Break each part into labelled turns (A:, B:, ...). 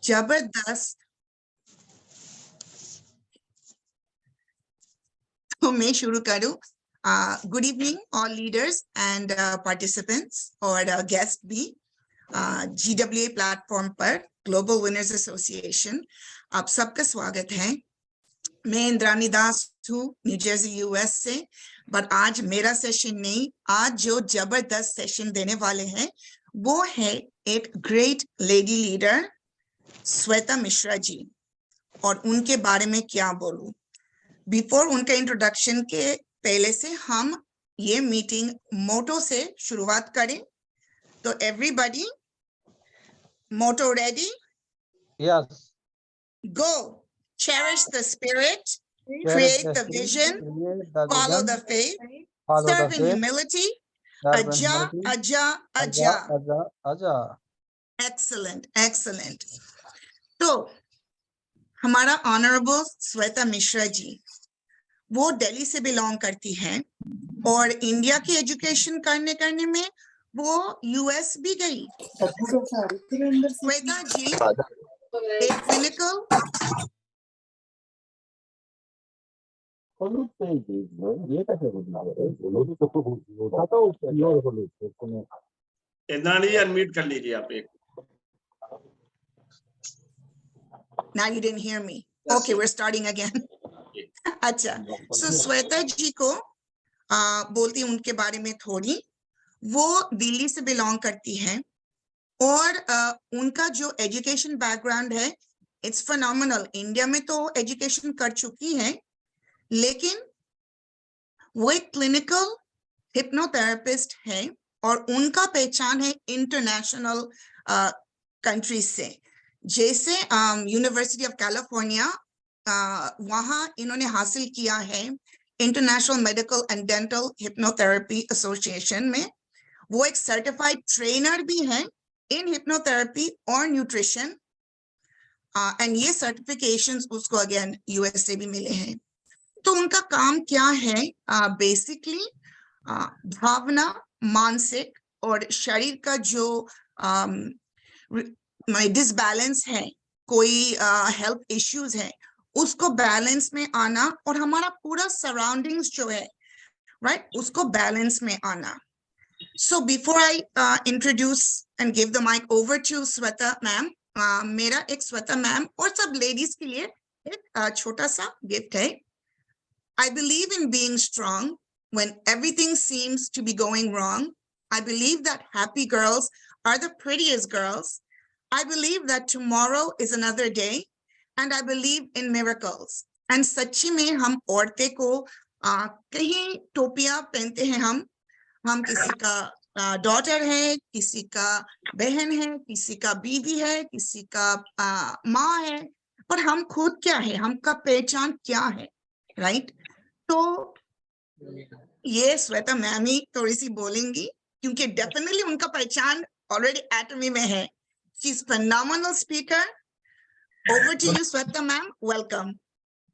A: जबरदस्त। तो मैं शुरू करूं। Good evening all leaders and participants और गेस्ट भी। GWA प्लेटफॉर्म पर ग्लोबल विनर्स एसोसिएशन आप सबका स्वागत है। मैं इंद्रानी दास हूँ, न्यू जर्सी यूएस से। बट आज मेरा सेशन नहीं, आज जो जबरदस्त सेशन देने वाले हैं वो है एक great lady leader Shweta Mishra ji. और उनके बारे में क्या बोलूं। बिफोर उनका इंट्रोडक्शन के पहले से हम ये मीटिंग मोटो से शुरुआत करें। तो everybody, motto ready?
B: Yes.
A: Go. Cherish the spirit, create the vision, follow the faith, serve in humility. Aja, aja, aja.
B: Aja.
A: Excellent, excellent. तो हमारा ऑनरेबल श्वेता मिश्रा जी, वो दिल्ली से बिलोंग करती हैं और इंडिया की एजुकेशन करने में वो यूएस भी गई। श्वेता जी एक क्लिनिकल
C: अनम्यूट कर लीजिए आप एक।
A: Now you didn't hear me. Okay, we're starting again. अच्छा, so श्वेता जी को बोलती उनके बारे में थोड़ी। वो दिल्ली से बिलोंग करती हैं और उनका जो एजुकेशन बैकग्राउंड है इट्स फिनोमिनल। इंडिया में तो एजुकेशन कर चुकी है, लेकिन वो एक क्लिनिकल हिप्नोथेरेपिस्ट है और उनका पहचान है इंटरनेशनल कंट्रीज से। जैसे यूनिवर्सिटी ऑफ कैलिफोर्निया, वहाँ इन्होंने हासिल किया है international medical and dental hypnotherapy association में। वो एक सर्टिफाइड ट्रेनर भी हैं इन हिप्नोथेरेपी और न्यूट्रिशन, एंड ये सर्टिफिकेशंस उसको अगेन यूएस से भी मिले हैं। तो उनका काम क्या है? बेसिकली भावना, मानसिक और शरीर का जो डिसबैलेंस है, कोई हेल्थ इश्यूज है, उसको बैलेंस में आना और हमारा पूरा सराउंडिंग्स जो है राइट उसको बैलेंस में आना। So before I introduce and give the mic over to Sweta ma'am, मेरा एक श्वेता मैम और सब लेडीज के लिए एक छोटा सा गिफ्ट है। I believe in being strong when everything seems to be going wrong. I believe that happy girls are the prettiest girls. I believe that tomorrow is another day, and I believe in miracles. And सच्ची में हम औरतें को कहीं टोपियां पहनते हैं। हम किसी का डॉटर है, किसी का बहन है, किसी का बीवी है, किसी का माँ है, पर हम खुद क्या है, हमका पहचान क्या है, राइट? तो ये श्वेता मैम ही थोड़ी सी बोलेंगी क्योंकि डेफिनेटली उनका पहचान ऑलरेडी एटमी में है। She is phenomenal speaker. Over to you, Sweta ma'am. Welcome.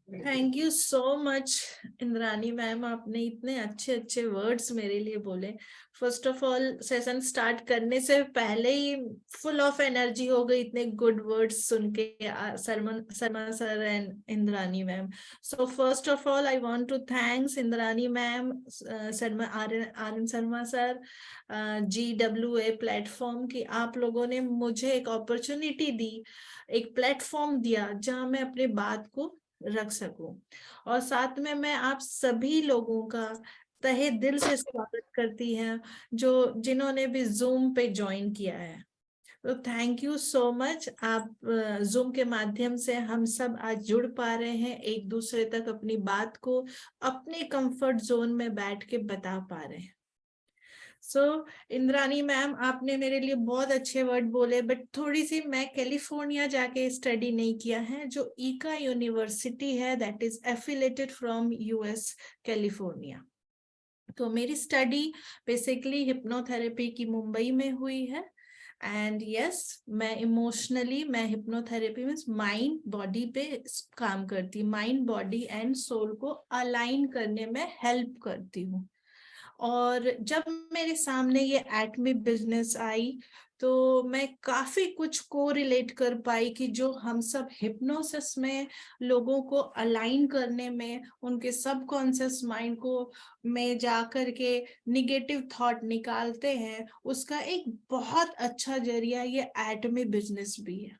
D: Thank you so much Indrani ma'am, आपने इतने अच्छे अच्छे वर्ड्स मेरे लिए बोले। First of all session start करने से पहले ही फुल ऑफ एनर्जी हो गई इतने गुड वर्ड्स सुन के Sharma sir and Indrani ma'am. So first of all I want to thanks Indrani ma'am, Sharma R N Sharma sir, GWA platform की आप लोगों ने मुझे एक अपॉर्चुनिटी दी, एक प्लेटफॉर्म दिया जहां मैं अपने बात को रख सकूं। और साथ में मैं आप सभी लोगों का तहे दिल से स्वागत करती हैं जिन्होंने भी जूम पे ज्वाइन किया है। तो थैंक यू सो मच। आप जूम के माध्यम से हम सब आज जुड़ पा रहे हैं, एक दूसरे तक अपनी बात को अपने कंफर्ट जोन में बैठ के बता पा रहे हैं। इंद्रानी मैम, आपने मेरे लिए बहुत अच्छे वर्ड बोले, बट थोड़ी सी मैं कैलिफोर्निया जाके स्टडी नहीं किया है। जो ईका यूनिवर्सिटी है that is affiliated from US California. तो मेरी स्टडी बेसिकली हिप्नोथेरेपी की मुंबई में हुई है। एंड यस, मैं हिप्नोथेरेपी मीन्स माइंड बॉडी पे काम करती, माइंड बॉडी एंड सोल को अलाइन करने में हेल्प करती हूँ। और जब मेरे सामने ये एटमी बिजनेस आई तो मैं काफी कुछ को रिलेट कर पाई कि जो हम सब हिप्नोसिस में लोगों को अलाइन करने में, उनके सबकॉन्शियस माइंड को में जा कर के निगेटिव थॉट निकालते हैं, उसका एक बहुत अच्छा जरिया ये एटमी बिजनेस भी है।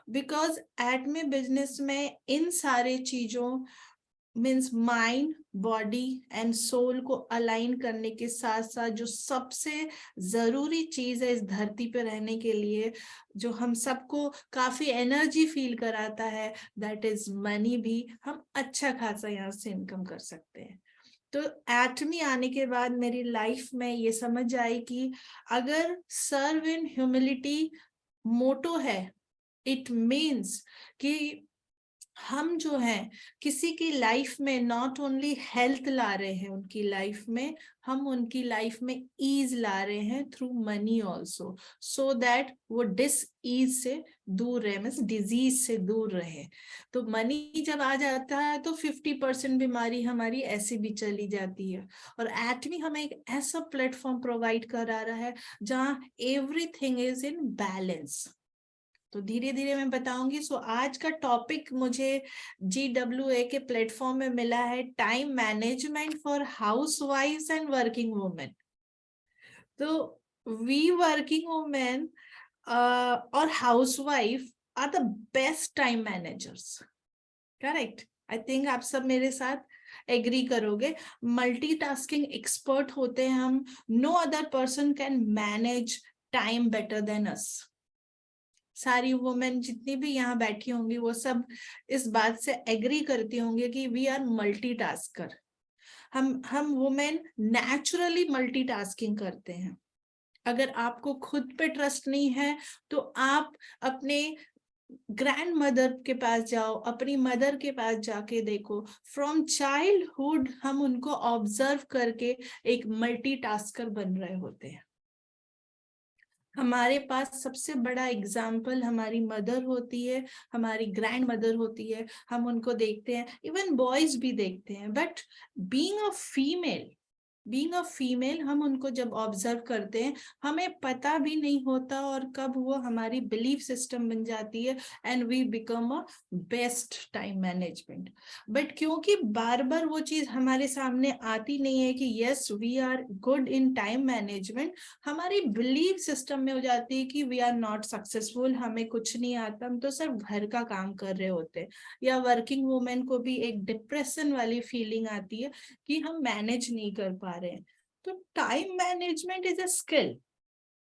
D: बिकॉज एटमी बिजनेस में इन सारे चीजों means mind, body and soul को अलाइन करने के साथ साथ जो सबसे जरूरी चीज है इस धरती पे रहने के लिए, जो हम सबको काफी एनर्जी फील कराता है, दैट इज मनी, भी हम अच्छा खासा यहाँ से इनकम कर सकते हैं। तो एटमी आने के बाद मेरी लाइफ में ये समझ आई कि अगर सर्व इन ह्यूमिलिटी मोटो है, इट मीन्स कि हम जो हैं किसी की लाइफ में नॉट ओनली हेल्थ ला रहे हैं उनकी लाइफ में, हम उनकी लाइफ में ईज ला रहे हैं through money also, so that वो डिस ईज से दूर रहे, मीन्स डिजीज से दूर रहे। तो मनी जब आ जाता है तो 50% बीमारी हमारी ऐसे भी चली जाती है। और एटमी हमें एक ऐसा प्लेटफॉर्म प्रोवाइड करा रहा है जहाँ एवरीथिंग इज इन बैलेंस। तो धीरे धीरे मैं बताऊंगी। सो आज का टॉपिक मुझे GWA के प्लेटफॉर्म में मिला है, टाइम मैनेजमेंट फॉर हाउसवाइफ्स एंड वर्किंग वुमेन। तो वी वर्किंग वुमेन और housewife are the best time managers, correct? I think आप सब मेरे साथ एग्री करोगे। मल्टीटास्किंग एक्सपर्ट होते हैं हम। No other person can manage time better than us. सारी वुमेन जितनी भी यहाँ बैठी होंगी वो सब इस बात से एग्री करती होंगी कि वी आर मल्टीटास्कर। हम वुमेन नेचुरली मल्टीटास्किंग करते हैं। अगर आपको खुद पे ट्रस्ट नहीं है तो आप अपने ग्रैंड मदर के पास जाओ, अपनी मदर के पास जाके देखो। फ्रॉम चाइल्डहुड हम उनको ऑब्जर्व करके एक मल्टीटास्कर बन रहे होते हैं। हमारे पास सबसे बड़ा एग्जाम्पल हमारी मदर होती है, हमारी ग्रैंड मदर होती है। हम उनको देखते हैं, इवन बॉयज भी देखते हैं। बट बीइंग अ फीमेल हम उनको जब ऑब्जर्व करते हैं, हमें पता भी नहीं होता और कब वो हमारी बिलीफ सिस्टम बन जाती है and we become a best time management. But क्योंकि बार बार वो चीज हमारे सामने आती नहीं है कि yes we are good in time management, हमारी बिलीफ सिस्टम में हो जाती है कि वी आर नॉट सक्सेसफुल, हमें कुछ नहीं आता, हम तो सिर्फ घर का काम कर रहे होते हैं। या वर्किंग वुमेन को भी एक डिप्रेशन वाली फीलिंग आती है कि हम मैनेज नहीं कर पा रहे हैं। तो time management is a skill,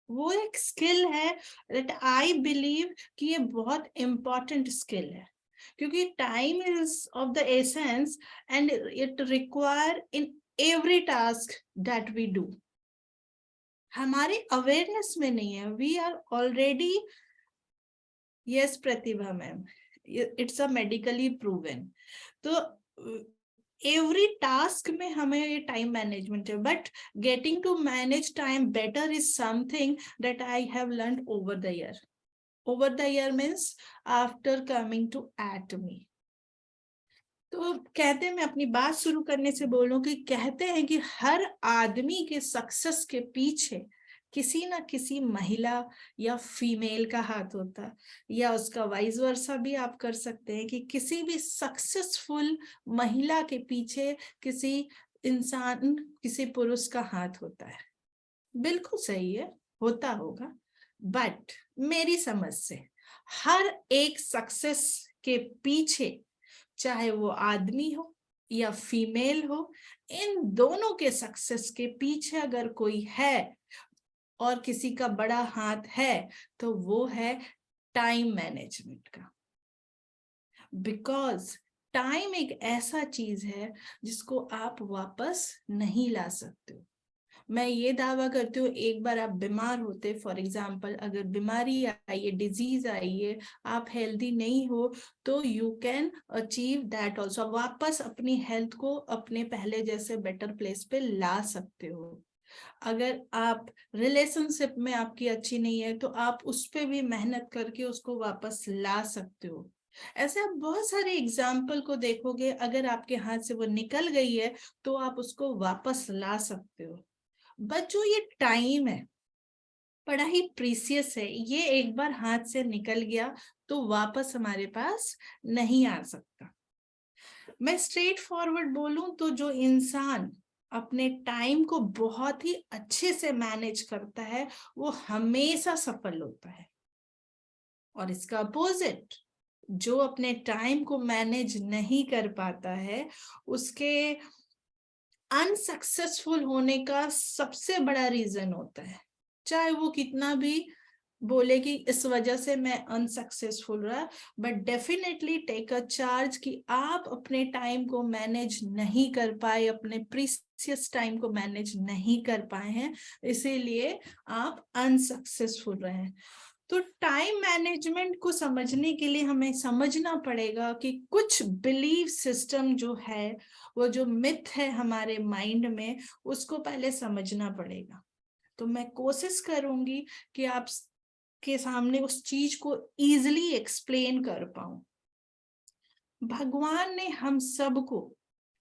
D: वो एक स्किल है दैट आई बिलीव कि ये बहुत इंपॉर्टेंट स्किल है, क्योंकि time is of the essence and it require in every task that we do. हमारे अवेयरनेस में नहीं है। We are already, yes Pratibha ma'am, it's a medically proven. तो एवरी टास्क में हमें ये टाइम मैनेजमेंट है, but getting to manage time better is something that I have learned over the year. Over the year means after coming to Atomy. तो कहते हैं, मैं अपनी बात शुरू करने से बोलूं कि कहते हैं कि हर आदमी के सक्सेस के पीछे किसी ना किसी महिला या फीमेल का हाथ होता है, या उसका वाइस वर्सा भी आप कर सकते हैं कि किसी भी सक्सेसफुल महिला के पीछे किसी इंसान, किसी पुरुष का हाथ होता है। बिल्कुल सही है, होता होगा। बट मेरी समझ से हर एक सक्सेस के पीछे, चाहे वो आदमी हो या फीमेल हो, इन दोनों के सक्सेस के पीछे अगर कोई है और किसी का बड़ा हाथ है तो वो है टाइम मैनेजमेंट का। बिकॉज टाइम एक ऐसा चीज है जिसको आप वापस नहीं ला सकते हो। मैं ये दावा करती हूँ, एक बार आप बीमार होते, फॉर एग्जाम्पल अगर बीमारी आई है, डिजीज आई है, आप हेल्दी नहीं हो, तो you can achieve that also. वापस अपनी हेल्थ को अपने पहले जैसे बेटर प्लेस पे ला सकते हो। अगर आप रिलेशनशिप में आपकी अच्छी नहीं है तो आप उस पर भी मेहनत करके उसको वापस ला सकते हो। ऐसे आप बहुत सारे एग्जाम्पल को देखोगे, अगर आपके हाथ से वो निकल गई है तो आप उसको वापस ला सकते हो। बट जो ये टाइम है, बड़ा ही प्रीसियस है, ये एक बार हाथ से निकल गया तो वापस हमारे पास नहीं आ सकता। मैं स्ट्रेट फॉरवर्ड बोलूं तो जो इंसान अपने टाइम को बहुत ही अच्छे से मैनेज करता है वो हमेशा सफल होता है, और इसका अपोजिट जो अपने टाइम को मैनेज नहीं कर पाता है उसके अनसक्सेसफुल होने का सबसे बड़ा रीजन होता है, चाहे वो कितना भी बोले कि इस वजह से मैं अनसक्सेसफुल रहा, but definitely take a charge कि आप अपने टाइम को मैनेज नहीं कर पाए, अपने प्रीसियस टाइम को मैनेज नहीं कर पाए हैं, इसीलिए आप अनसक्सेसफुल रहे हैं। तो टाइम मैनेजमेंट को समझने के लिए हमें समझना पड़ेगा कि कुछ बिलीफ सिस्टम जो है, वो जो मिथ है हमारे माइंड में, उसको पहले समझना पड़ेगा। तो मैं कोशिश करूंगी कि आप के सामने उस चीज को इजीली एक्सप्लेन कर पाऊं। भगवान ने हम सबको,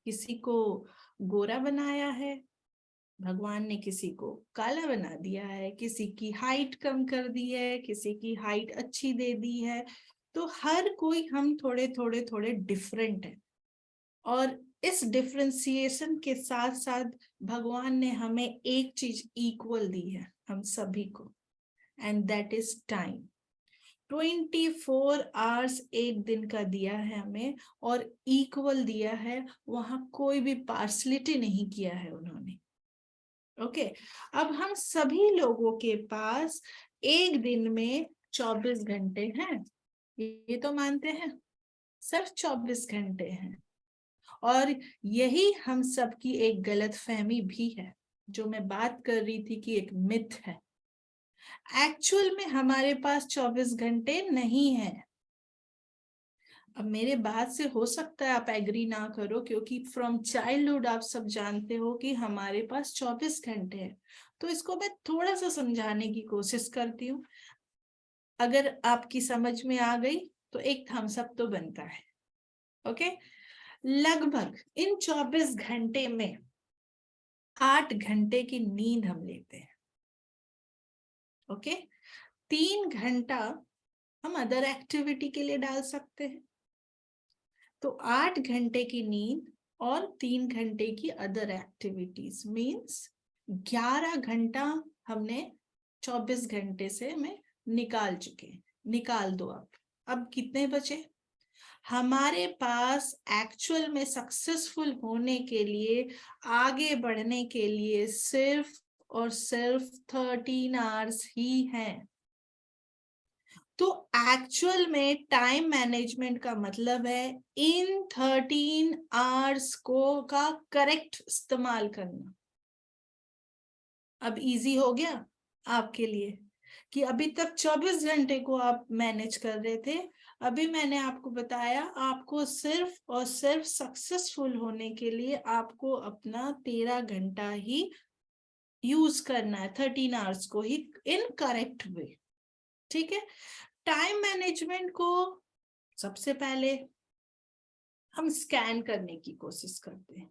D: किसी को गोरा बनाया है, भगवान ने किसी को काला बना दिया है, किसी की हाइट कम कर दी है, किसी की हाइट अच्छी दे दी है, तो हर कोई हम थोड़े थोड़े थोड़े डिफरेंट है, और इस डिफरेंशिएशन के साथ साथ भगवान ने हमें एक चीज इक्वल दी है हम सभी को, and that is time. 24 hours एक दिन का दिया है हमें, और इक्वल दिया है, वहां कोई भी पार्शलिटी नहीं किया है उन्होंने। ओके, अब हम सभी लोगों के पास एक दिन में 24 घंटे हैं, ये तो मानते हैं, सिर्फ 24 घंटे हैं। और यही हम सबकी एक गलतफहमी भी है, जो मैं बात कर रही थी कि एक मिथ है। एक्चुअल में हमारे पास 24 घंटे नहीं है। अब मेरे बात से हो सकता है आप एग्री ना करो, क्योंकि फ्रॉम चाइल्डहुड आप सब जानते हो कि हमारे पास 24 घंटे है। तो इसको मैं थोड़ा सा समझाने की कोशिश करती हूँ, अगर आपकी समझ में आ गई तो एक थम्स अप तो बनता है। ओके, लगभग इन 24 घंटे में 8 घंटे की नींद हम लेते हैं। ओके, 3 घंटा हम अदर एक्टिविटी के लिए डाल सकते हैं। तो 8 घंटे की नींद और 3 घंटे की अदर एक्टिविटीज मींस 11 घंटा हमने 24 घंटे से में निकाल चुके। निकाल दो अब कितने बचे हमारे पास एक्चुअल में सक्सेसफुल होने के लिए, आगे बढ़ने के लिए सिर्फ और सिर्फ 13 आवर्स ही हैं। तो एक्चुअल में टाइम मैनेजमेंट का मतलब है इन 13 आवर्स को का करेक्ट इस्तेमाल करना। अब इजी हो गया आपके लिए कि अभी तक 24 घंटे को आप मैनेज कर रहे थे, अभी मैंने आपको बताया आपको सिर्फ और सिर्फ सक्सेसफुल होने के लिए आपको अपना 13 घंटा ही यूज करना है, 13 आवर्स को ही इन करेक्ट वे। ठीक है, टाइम मैनेजमेंट को सबसे पहले हम स्कैन करने की कोशिश करते हैं।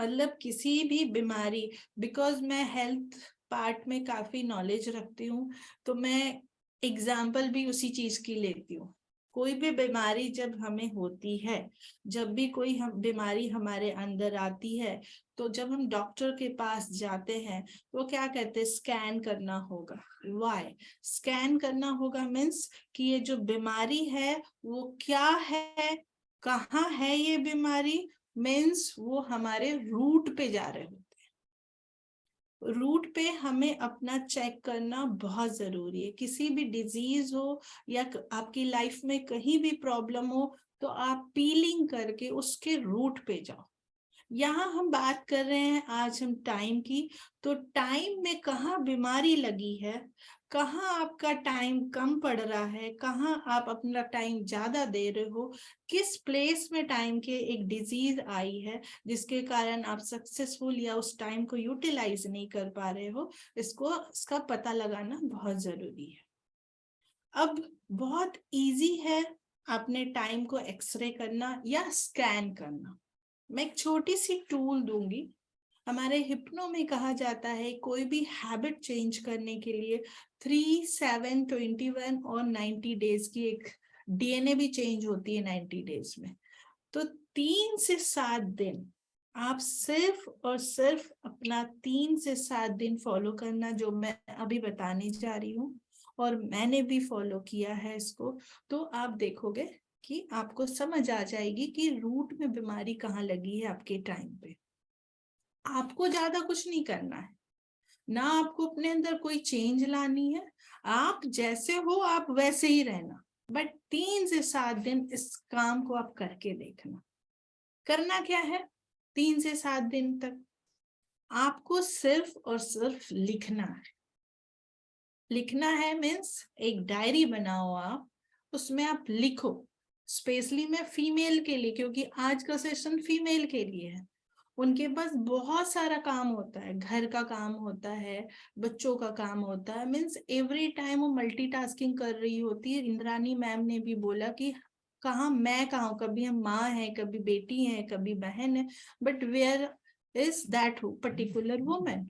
D: मतलब किसी भी बीमारी, बिकॉज मैं हेल्थ पार्ट में काफी नॉलेज रखती हूँ, तो मैं एग्जाम्पल भी उसी चीज की लेती हूँ। कोई भी बीमारी जब हमें होती है, जब भी कोई बीमारी हमारे अंदर आती है, तो जब हम डॉक्टर के पास जाते हैं तो क्या कहते हैं, स्कैन करना होगा। वाई स्कैन करना होगा मीन्स कि ये जो बीमारी है वो क्या है, कहाँ है ये बीमारी, मीन्स वो हमारे रूट पे जा रहे होते हैं। रूट पे हमें अपना चेक करना बहुत जरूरी है। किसी भी डिजीज हो या आपकी लाइफ में कहीं भी प्रॉब्लम हो, तो आप पीलिंग करके उसके रूट पे जाओ। यहाँ हम बात कर रहे हैं आज हम टाइम की, तो टाइम में कहाँ बीमारी लगी है, कहाँ आपका टाइम कम पड़ रहा है, कहाँ आप अपना टाइम ज्यादा दे रहे हो, किस प्लेस में टाइम के एक डिजीज आई है जिसके कारण आप सक्सेसफुल या उस टाइम को यूटिलाइज नहीं कर पा रहे हो, इसका पता लगाना बहुत जरूरी है। अब बहुत इजी है अपने टाइम को एक्सरे करना या स्कैन करना। मैं एक छोटी सी टूल दूंगी, हमारे हिप्नो में कहा जाता है कोई भी हैबिट चेंज करने के लिए 3, 7, 21 और 90 डेज की एक डीएनए भी चेंज होती है 90 डेज में। तो 3 से 7 दिन आप सिर्फ और सिर्फ अपना 3 से 7 दिन फॉलो करना, जो मैं अभी बताने जा रही हूँ और मैंने भी फॉलो किया है इसको। तो आप देखोगे कि आपको समझ आ जाएगी कि रूट में बीमारी कहाँ लगी है आपके टाइम पे। आपको ज्यादा कुछ नहीं करना है, ना आपको अपने अंदर कोई चेंज लानी है, आप जैसे हो आप वैसे ही रहना। बट 3 से 7 दिन इस काम को आप करके देखना। करना क्या है 3 से 7 दिन तक? आपको सिर्फ और सिर्फ लिखना है। लिखना है मीन्स एक डायरी बनाओ आप, उसमें आप लिखो। स्पेशली मैं फीमेल के लिए, क्योंकि आज का सेशन फीमेल के लिए है। उनके पास बहुत सारा काम होता है, घर का काम होता है, बच्चों का काम होता है, मीन्स एवरी टाइम वो मल्टीटास्किंग कर रही होती है। इंद्रानी मैम ने भी बोला कि मैं कहाँ, कभी हम माँ है, कभी बेटी है, कभी बहन है, but where is that particular women?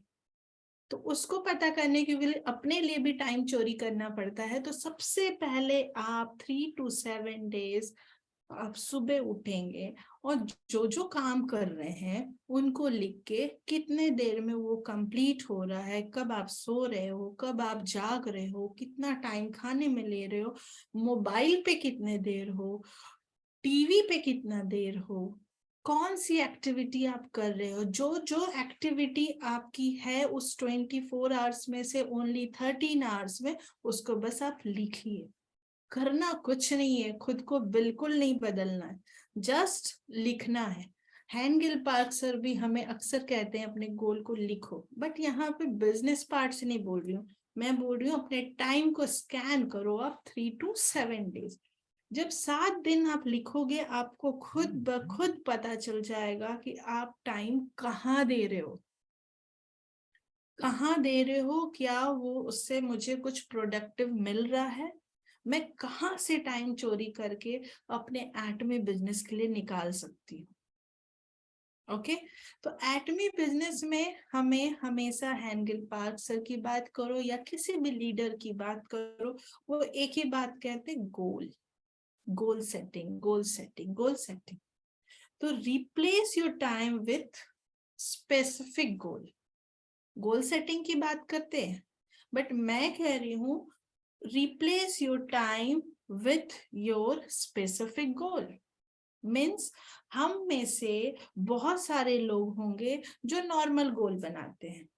D: तो उसको पता करने के लिए अपने लिए भी टाइम चोरी करना पड़ता है। तो सबसे पहले आप 3 to 7 डेज आप सुबह उठेंगे और जो जो काम कर रहे हैं उनको लिख के कितने देर में वो कंप्लीट हो रहा है, कब आप सो रहे हो, कब आप जाग रहे हो, कितना टाइम खाने में ले रहे हो, मोबाइल पे कितने देर हो, टीवी पे कितना देर हो, कौन सी एक्टिविटी आप कर रहे हो। जो जो एक्टिविटी आपकी है उस 24 आवर्स में से ओनली 13 आवर्स में उसको बस आप लिखिए। करना कुछ नहीं है, खुद को बिल्कुल नहीं बदलना है, जस्ट लिखना है। हैंगल पार्क सर भी हमें अक्सर कहते हैं अपने गोल को लिखो, बट यहाँ पे बिजनेस पार्ट से नहीं बोल रही हूँ, मैं बोल रही हूँ अपने टाइम को स्कैन करो आप 3 to 7 डेज। जब 7 दिन आप लिखोगे आपको खुद ब खुद पता चल जाएगा कि आप टाइम कहाँ दे रहे हो, कहाँ दे रहे हो, क्या वो उससे मुझे कुछ प्रोडक्टिव मिल रहा है, मैं कहाँ से टाइम चोरी करके अपने एटमी बिजनेस के लिए निकाल सकती हूँ। ओके तो एटमी बिजनेस में हमें हमेशा हैंगल पार्क सर की बात करो या किसी भी लीडर की बात करो, वो एक ही बात कहते हैं, goal, goal setting, goal setting, goal setting. तो replace your time with specific goal. Goal setting की बात करते हैं, बट मैं कह रही हूं replace your time with your specific goal. Means हम में से बहुत सारे लोग होंगे जो नॉर्मल गोल बनाते हैं,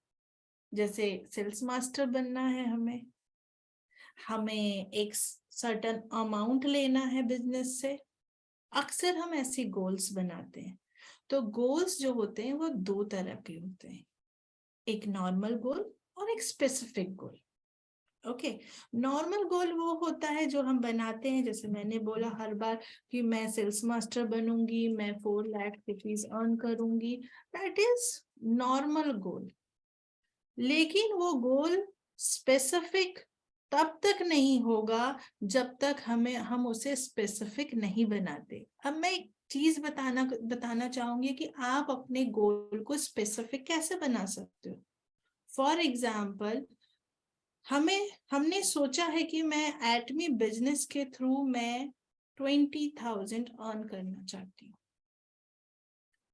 D: जैसे सेल्स मास्टर बनना है, हमें एक सर्टेन अमाउंट लेना है बिजनेस से। अक्सर हम ऐसी गोल्स बनाते हैं। तो गोल्स जो होते हैं वो 2 तरह के होते हैं, एक नॉर्मल गोल और एक स्पेसिफिक गोल। ओके नॉर्मल गोल वो होता है जो हम बनाते हैं, जैसे मैंने बोला हर बार कि मैं सेल्स मास्टर बनूंगी, मैं 4 लाख रुपीज अर्न करूंगी, दैट इज नॉर्मल गोल। लेकिन वो गोल स्पेसिफिक तब तक नहीं होगा जब तक हम उसे स्पेसिफिक नहीं बनाते। अब मैं एक चीज बताना चाहूंगी कि आप अपने गोल को स्पेसिफिक कैसे बना सकते हो। फॉर एग्जाम्पल हमने सोचा है कि मैं एटमी बिजनेस के थ्रू मैं 20,000 अर्न करना चाहती हूँ।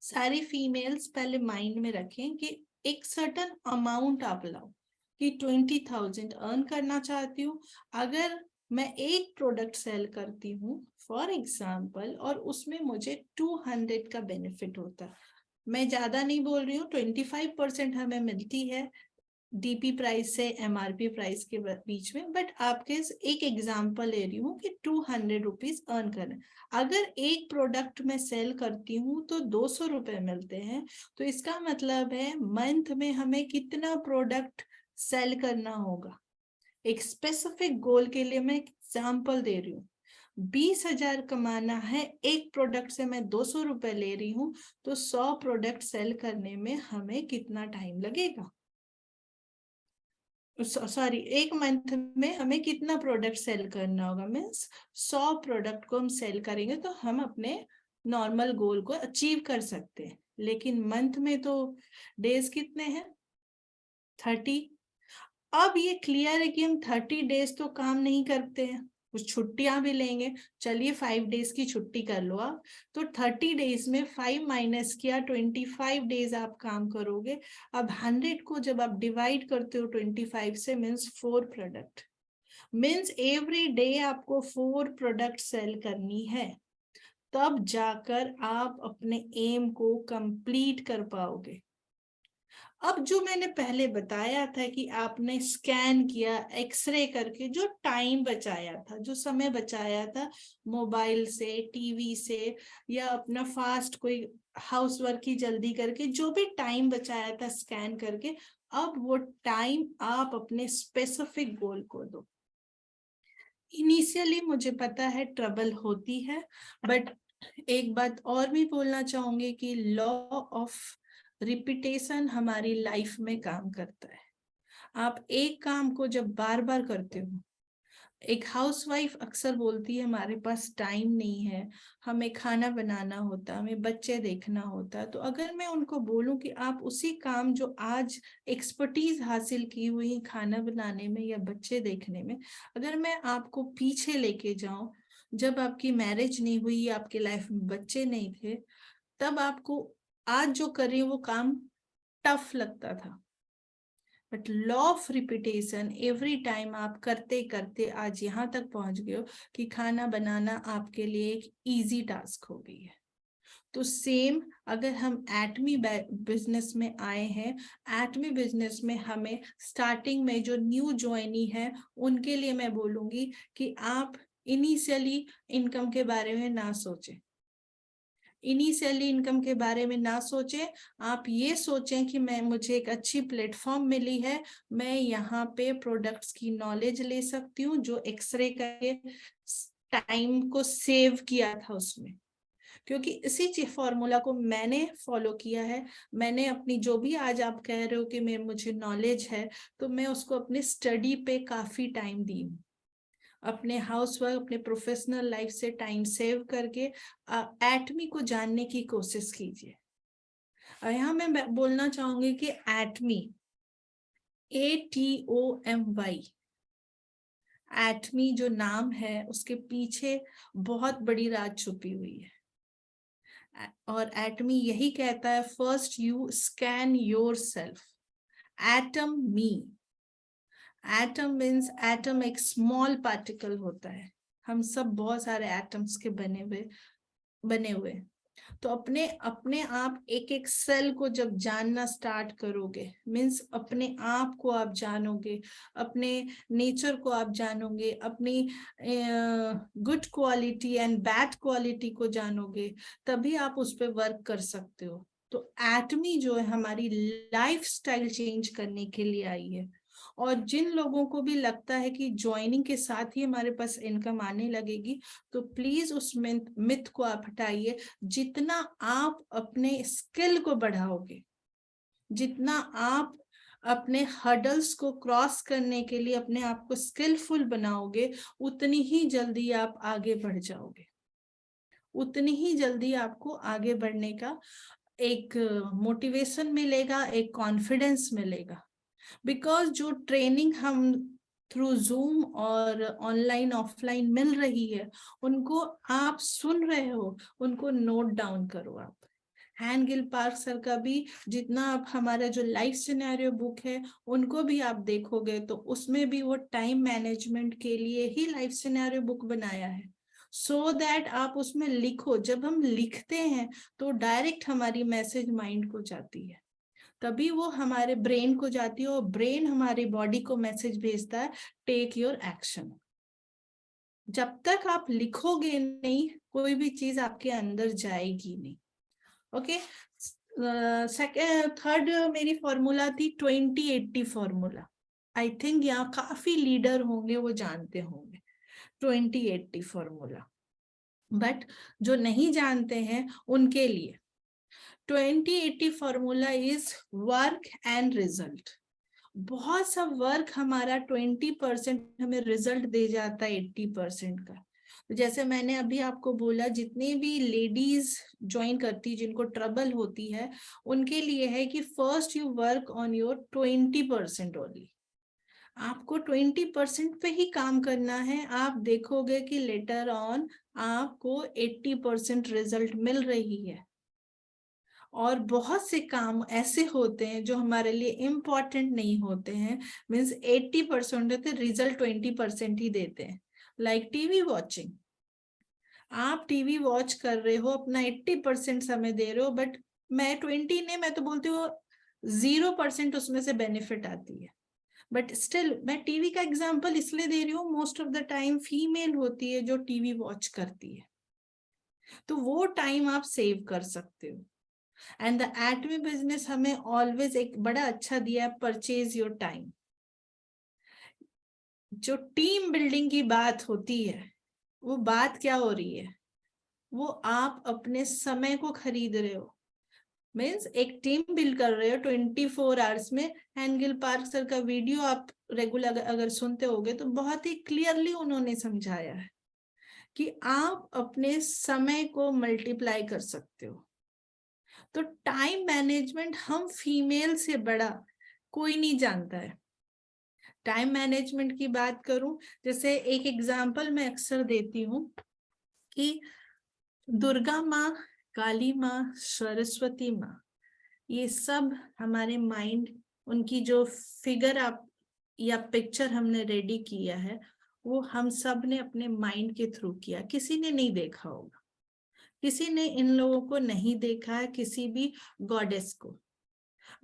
D: सारी फीमेल्स पहले माइंड में रखें कि एक सर्टेन अमाउंट आप लाओ कि 20,000 अर्न करना चाहती हूँ। अगर मैं एक प्रोडक्ट सेल करती हूँ फॉर एग्जाम्पल और उसमें मुझे 200 का बेनिफिट होता, मैं ज्यादा नहीं बोल रही हूँ, 25% हमें मिलती है डीपी प्राइस से एमआरपी प्राइस के बीच में, बट आपके एक एग्जांपल ले रही हूँ कि 200 रुपीज अर्न करना। अगर एक प्रोडक्ट में सेल करती हूँ तो 200 रुपए मिलते हैं, तो इसका मतलब है मंथ में हमें कितना प्रोडक्ट सेल करना होगा। एक स्पेसिफिक गोल के लिए मैं एग्जांपल दे रही हूँ, 20,000 कमाना है, एक प्रोडक्ट से मैं 200 रुपए ले रही हूँ, तो 100 प्रोडक्ट सेल करने में हमें कितना टाइम लगेगा, सॉरी एक मंथ में हमें कितना प्रोडक्ट सेल करना होगा। मीन्स 100 प्रोडक्ट को हम सेल करेंगे तो हम अपने नॉर्मल गोल को अचीव कर सकते हैं। लेकिन मंथ में तो डेज कितने हैं? 30। अब ये क्लियर है कि हम 30 डेज तो काम नहीं करते हैं, कुछ छुट्टियां भी लेंगे। चलिए 5 डेज की छुट्टी कर लो आप, तो 30 डेज में 5 माइनस किया, 25 डेज आप काम करोगे। अब 100 को जब आप डिवाइड करते हो 25 से, means 4 product, means every day आपको 4 प्रोडक्ट सेल करनी है, तब जाकर आप अपने एम को कंप्लीट कर पाओगे। अब जो मैंने पहले बताया था कि आपने स्कैन किया, एक्सरे करके जो टाइम बचाया था, जो समय बचाया था मोबाइल से, टीवी से, या अपना फास्ट कोई हाउसवर्क की जल्दी करके, जो भी टाइम बचाया था स्कैन करके, अब वो टाइम आप अपने स्पेसिफिक गोल को दो। इनिशियली मुझे पता है ट्रबल होती है, बट एक बात और भी बोलना चाहूंगी कि लॉ ऑफ रिपीटेशन हमारी लाइफ में काम करता है। आप एक काम को जब बार बार करते हो, एक हाउसवाइफ अक्सर बोलती है हमारे पास टाइम नहीं है, हमें खाना बनाना होता, हमें बच्चे देखना होता, तो अगर मैं उनको बोलूं कि आप उसी काम जो आज एक्सपर्टीज हासिल की हुई खाना बनाने में या बच्चे देखने में, अगर मैं आपको पीछे लेके जाऊं, जब आपकी मैरिज नहीं हुई, आपके लाइफ में बच्चे नहीं थे, तब आपको आज जो कर रही हो वो काम टफ लगता था। But law of repetition, every time आप करते करते आज यहाँ तक पहुंच गए हो कि खाना बनाना आपके लिए एक इजी टास्क हो गई है। तो सेम अगर हम एटमी बिजनेस में आए हैं, एटमी बिजनेस में हमें स्टार्टिंग में जो न्यू ज्वाइनी है उनके लिए मैं बोलूंगी कि आप इनिशियली इनकम के बारे में ना सोचें, इनिशियली इनकम के बारे में ना सोचें। आप ये सोचें कि मुझे एक अच्छी प्लेटफॉर्म मिली है, मैं यहाँ पे प्रोडक्ट्स की नॉलेज ले सकती हूँ, जो एक्सरे करके टाइम को सेव किया था उसमें, क्योंकि इसी फॉर्मूला को मैंने फॉलो किया है। मैंने अपनी जो भी आज आप कह रहे हो कि मुझे नॉलेज है, तो मैं उसको अपनी स्टडी पे काफी टाइम दी हूँ, अपने हाउस वर्क, अपने प्रोफेशनल लाइफ से टाइम सेव करके एटमी को जानने की कोशिश कीजिए। यहाँ मैं बोलना चाहूंगी कि एटमी, ATOMY, एटमी जो नाम है उसके पीछे बहुत बड़ी राज छुपी हुई है। और एटमी यही कहता है, first you scan your self, atom me. Atom means, atom एक स्मॉल पार्टिकल होता है, हम सब बहुत सारे एटम्स के बने हुए। तो अपने आप एक एक सेल को जब जानना स्टार्ट करोगे, मीन्स अपने आप को आप जानोगे, अपने नेचर को आप जानोगे, अपनी good quality and bad quality को जानोगे, तभी आप उस पर वर्क कर सकते हो। तो एटमी जो है हमारी लाइफ स्टाइल चेंज करने के लिए आई है। और जिन लोगों को भी लगता है कि ज्वाइनिंग के साथ ही हमारे पास इनकम आने लगेगी, तो प्लीज उस मिथ को आप हटाइए। जितना आप अपने स्किल को बढ़ाओगे, जितना आप अपने हर्डल्स को क्रॉस करने के लिए अपने आप को स्किलफुल बनाओगे, उतनी ही जल्दी आप आगे बढ़ जाओगे, उतनी ही जल्दी आपको आगे बढ़ने का एक मोटिवेशन मिलेगा, एक कॉन्फिडेंस मिलेगा। बिकॉज जो ट्रेनिंग हम थ्रू जूम और ऑनलाइन ऑफलाइन मिल रही है, उनको आप सुन रहे हो, उनको नोट डाउन करो। आप हैन गिल पार्क सर का भी जितना आप हमारा जो लाइफ सिनेरियो बुक है उनको भी आप देखोगे, तो उसमें भी वो टाइम मैनेजमेंट के लिए ही लाइफ सिनेरियो बुक बनाया है, सो दैट आप उसमें लिखो। जब हम लिखते हैं तो डायरेक्ट हमारी मैसेज माइंड को जाती है, तभी वो हमारे ब्रेन को जाती है, और ब्रेन हमारी बॉडी को मैसेज भेजता है, टेक योर एक्शन। जब तक आप लिखोगे नहीं, कोई भी चीज आपके अंदर जाएगी नहीं। ओके, थर्ड मेरी फॉर्मूला थी 20-80 फॉर्मूला। आई थिंक यहाँ काफी लीडर होंगे, वो जानते होंगे 20-80 फॉर्मूला, बट जो नहीं जानते हैं उनके लिए 20-80 formula is work and result. बहुत सा वर्क हमारा 20% हमें रिजल्ट दे जाता है 80% का, तो जैसे मैंने अभी आपको बोला, जितनी भी लेडीज ज्वाइन करती, जिनको ट्रबल होती है, उनके लिए है कि first you work on your 20% only. आपको 20% पे ही काम करना है। आप देखोगे कि लेटर ऑन आपको 80% रिजल्ट मिल रही है। और बहुत से काम ऐसे होते हैं जो हमारे लिए इम्पोर्टेंट नहीं होते हैं, मीन्स 80% होते, रिजल्ट 20% ही देते हैं। लाइक टीवी वॉचिंग, आप टीवी वॉच कर रहे हो, अपना 80% समय दे रहे हो, बट मैं 20 नहीं, मैं तो बोलती हूँ 0% उसमें से बेनिफिट आती है। बट स्टिल मैं टीवी का एग्जाम्पल इसलिए दे रही हूँ, most of the time female होती है जो टीवी वॉच करती है, तो वो टाइम आप सेव कर सकते हो। एंड द एटमी बिजनेस हमें ऑलवेज एक बड़ा अच्छा दिया है, परचेज योर टाइम। जो टीम बिल्डिंग की बात होती है, वो बात क्या हो रही है, वो आप अपने समय को खरीद रहे हो। मीन्स एक टीम बिल्ड कर रहे हो 24 आवर्स में। हैंगिल पार्क सर का वीडियो आप रेगुलर अगर सुनते होगे तो बहुत ही क्लियरली उन्होंने समझाया है कि आप अपने समय को मल्टीप्लाई कर सकते हो। तो टाइम मैनेजमेंट हम फीमेल से बड़ा कोई नहीं जानता है। टाइम मैनेजमेंट की बात करूं, जैसे एक एग्जांपल मैं अक्सर देती हूँ कि दुर्गा माँ, काली माँ, सरस्वती माँ, ये सब हमारे माइंड, उनकी जो फिगर आप या पिक्चर हमने रेडी किया है, वो हम सब ने अपने माइंड के थ्रू किया। किसी ने नहीं देखा होगा, किसी ने इन लोगों को नहीं देखा है, किसी भी गॉडेस को,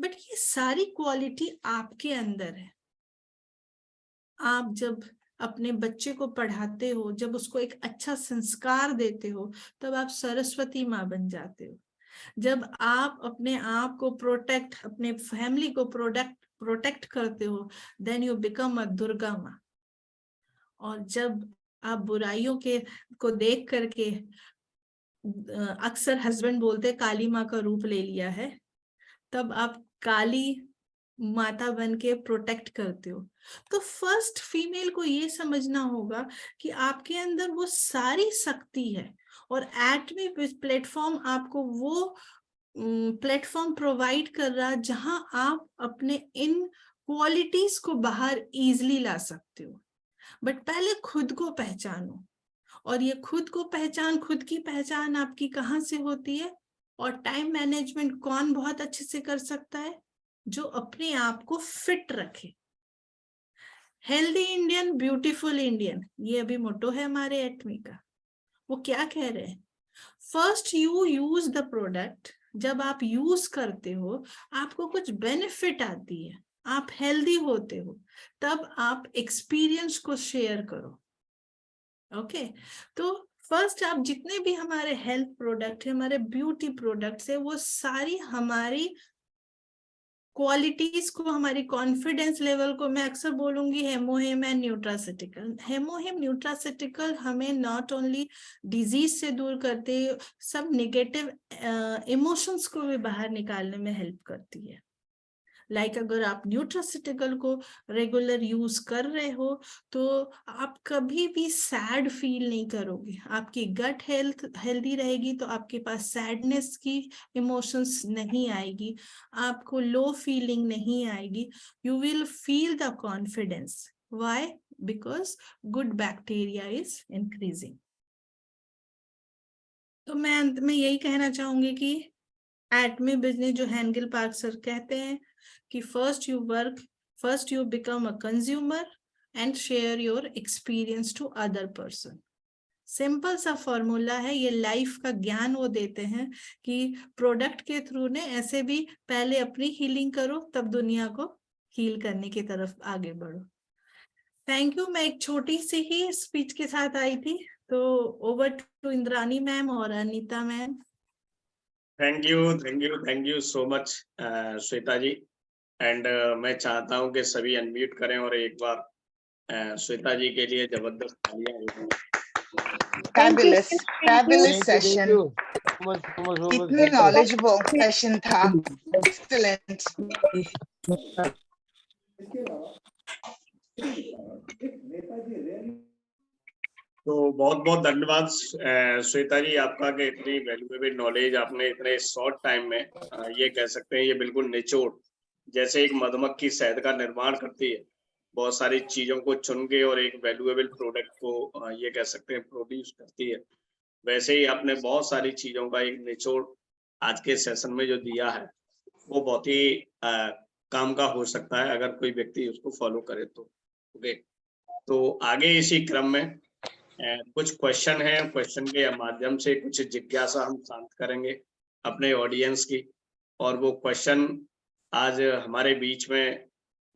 D: बट ये सारी क्वालिटी आपके अंदर है। आप जब अपने बच्चे को पढ़ाते हो, जब उसको एक अच्छा संस्कार देते हो, तब आप सरस्वती माँ बन जाते हो। जब आप अपने आप को प्रोटेक्ट, अपने फैमिली को प्रोटेक्ट करते हो, then you become a Durga Maa. और जब आप बुराइयों को देख करके, अक्सर हस्बैंड बोलते काली माँ का रूप ले लिया है, तब आप काली माता बन के प्रोटेक्ट करते हो। तो फर्स्ट फीमेल को ये समझना होगा कि आपके अंदर वो सारी शक्ति है, और एटमी प्लेटफॉर्म आपको वो प्लेटफॉर्म प्रोवाइड कर रहा है जहां आप अपने इन क्वालिटीज को बाहर इजीली ला सकते हो। बट पहले खुद को पहचानो, और ये खुद की पहचान आपकी कहाँ से होती है? और टाइम मैनेजमेंट कौन बहुत अच्छे से कर सकता है? जो अपने आप को फिट रखे। हेल्दी इंडियन, ब्यूटीफुल इंडियन, ये अभी मोटो है हमारे एटमी का। वो क्या कह रहे हैं? First you use the product. जब आप यूज करते हो, आपको कुछ बेनिफिट आती है, आप हेल्दी होते हो, तब आप एक्सपीरियंस को शेयर करो। ओके तो फर्स्ट आप जितने भी हमारे हेल्थ प्रोडक्ट है, हमारे ब्यूटी प्रोडक्ट्स है, वो सारी हमारी क्वालिटीज को, हमारी कॉन्फिडेंस लेवल को, मैं अक्सर बोलूंगी हेमोहिम एंड न्यूट्रासिटिकल। हेमोहिम न्यूट्रासिटिकल हमें नॉट ओनली डिजीज से दूर करते, सब नेगेटिव इमोशंस को भी बाहर निकालने में हेल्प करती है। लाइक अगर आप न्यूट्रासिटिकल को रेगुलर यूज कर रहे हो, तो आप कभी भी सैड फील नहीं करोगे। आपकी गट हेल्थ हेल्दी रहेगी, तो आपके पास सैडनेस की इमोशंस नहीं आएगी, आपको लो फीलिंग नहीं आएगी। You will feel the confidence. Why? Because good bacteria is increasing. तो मैं अंत में यही कहना चाहूंगी कि एटमी बिजनेस, जो हैंगिल पार्क सर कहते हैं कि first you become a consumer and share your experience to other person. Simple सा फॉर्मूला है, ये लाइफ का ज्ञान वो देते हैं कि प्रोडक्ट के थ्रू ने ऐसे भी पहले अपनी हीलिंग करो, तब दुनिया को हील करने की तरफ आगे बढ़ो। Thank you. मैं एक छोटी सी ही स्पीच के साथ आई थी, तो ओवर टू इंद्रानी मैम और Anita ma'am.
C: Thank you so much Shweta ji. And मैं चाहता हूं कि सभी अनम्यूट करें और एक बार श्वेता जी के लिए जबरदस्त तालियां।
A: Fabulous session. कितनी knowledgeable session था. Excellent.
C: तो बहुत बहुत धन्यवाद श्वेता जी आपका कि इतनी वैल्यूएबल नॉलेज आपने इतने शॉर्ट टाइम में ये कह सकते हैं ये बिल्कुल निचोड़ जैसे एक मधुमक्खी शहद का निर्माण करती है बहुत सारी चीजों को चुन के और एक वैल्यूएबल प्रोडक्ट को ये कह सकते हैं प्रोड्यूस करती है वैसे ही आपने बहुत सारी चीजों का एक निचोड़ आज के सेशन में जो दिया है वो बहुत ही काम का हो सकता है अगर कोई व्यक्ति उसको फॉलो करे तो ओके तो आगे इसी क्रम में कुछ क्वेश्चन है क्वेश्चन के माध्यम से कुछ जिज्ञासा हम शांत करेंगे अपने ऑडियंस की और वो क्वेश्चन आज हमारे बीच में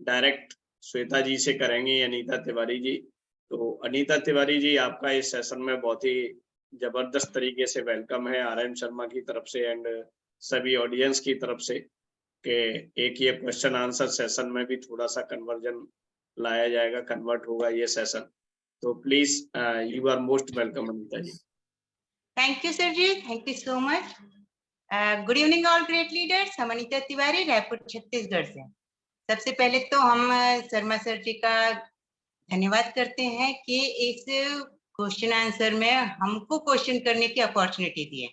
C: डायरेक्ट श्वेता जी से करेंगी अनीता तिवारी जी तो अनीता तिवारी जी आपका इस सेशन में बहुत ही जबरदस्त तरीके से वेलकम है आर एन शर्मा की तरफ से एंड सभी ऑडियंस की तरफ से कि एक ये क्वेश्चन आंसर सेशन में भी थोड़ा सा कन्वर्जन लाया जाएगा कन्वर्ट होगा ये सेशन तो please you are most welcome Anita ji
E: thank you sir ji thank you so much good evening all great leaders हम अनीता तिवारी रायपुर छत्तीसगढ़ से सबसे पहले तो हम शर्मा सर जी का धन्यवाद करते हैं कि इस क्वेश्चन आंसर में हमको क्वेश्चन करने की अपॉर्चुनिटी दी है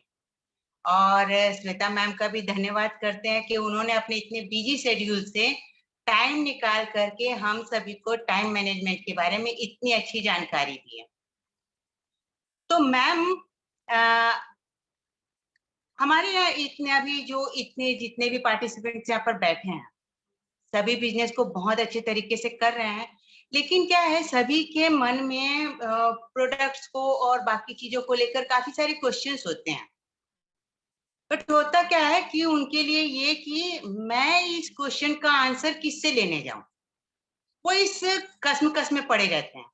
E: और श्वेता मैम का भी धन्यवाद करते हैं कि उन्होंने अपने इतने बिजी शेड्यूल से टाइम निकाल करके हम सभी को टाइम मैनेजमेंट के बारे में इतनी अच्छी जानकारी दी है तो मैम हमारे यहाँ इतने अभी जो जितने भी पार्टिसिपेंट्स यहाँ पर बैठे हैं सभी बिजनेस को बहुत अच्छे तरीके से कर रहे हैं लेकिन क्या है सभी के मन में प्रोडक्ट्स को और बाकी चीजों को लेकर काफी सारे क्वेश्चंस होते हैं बट होता क्या है कि उनके लिए ये कि मैं इस क्वेश्चन का आंसर किससे लेने जाऊं वो इस कस्म में पड़े रहते हैं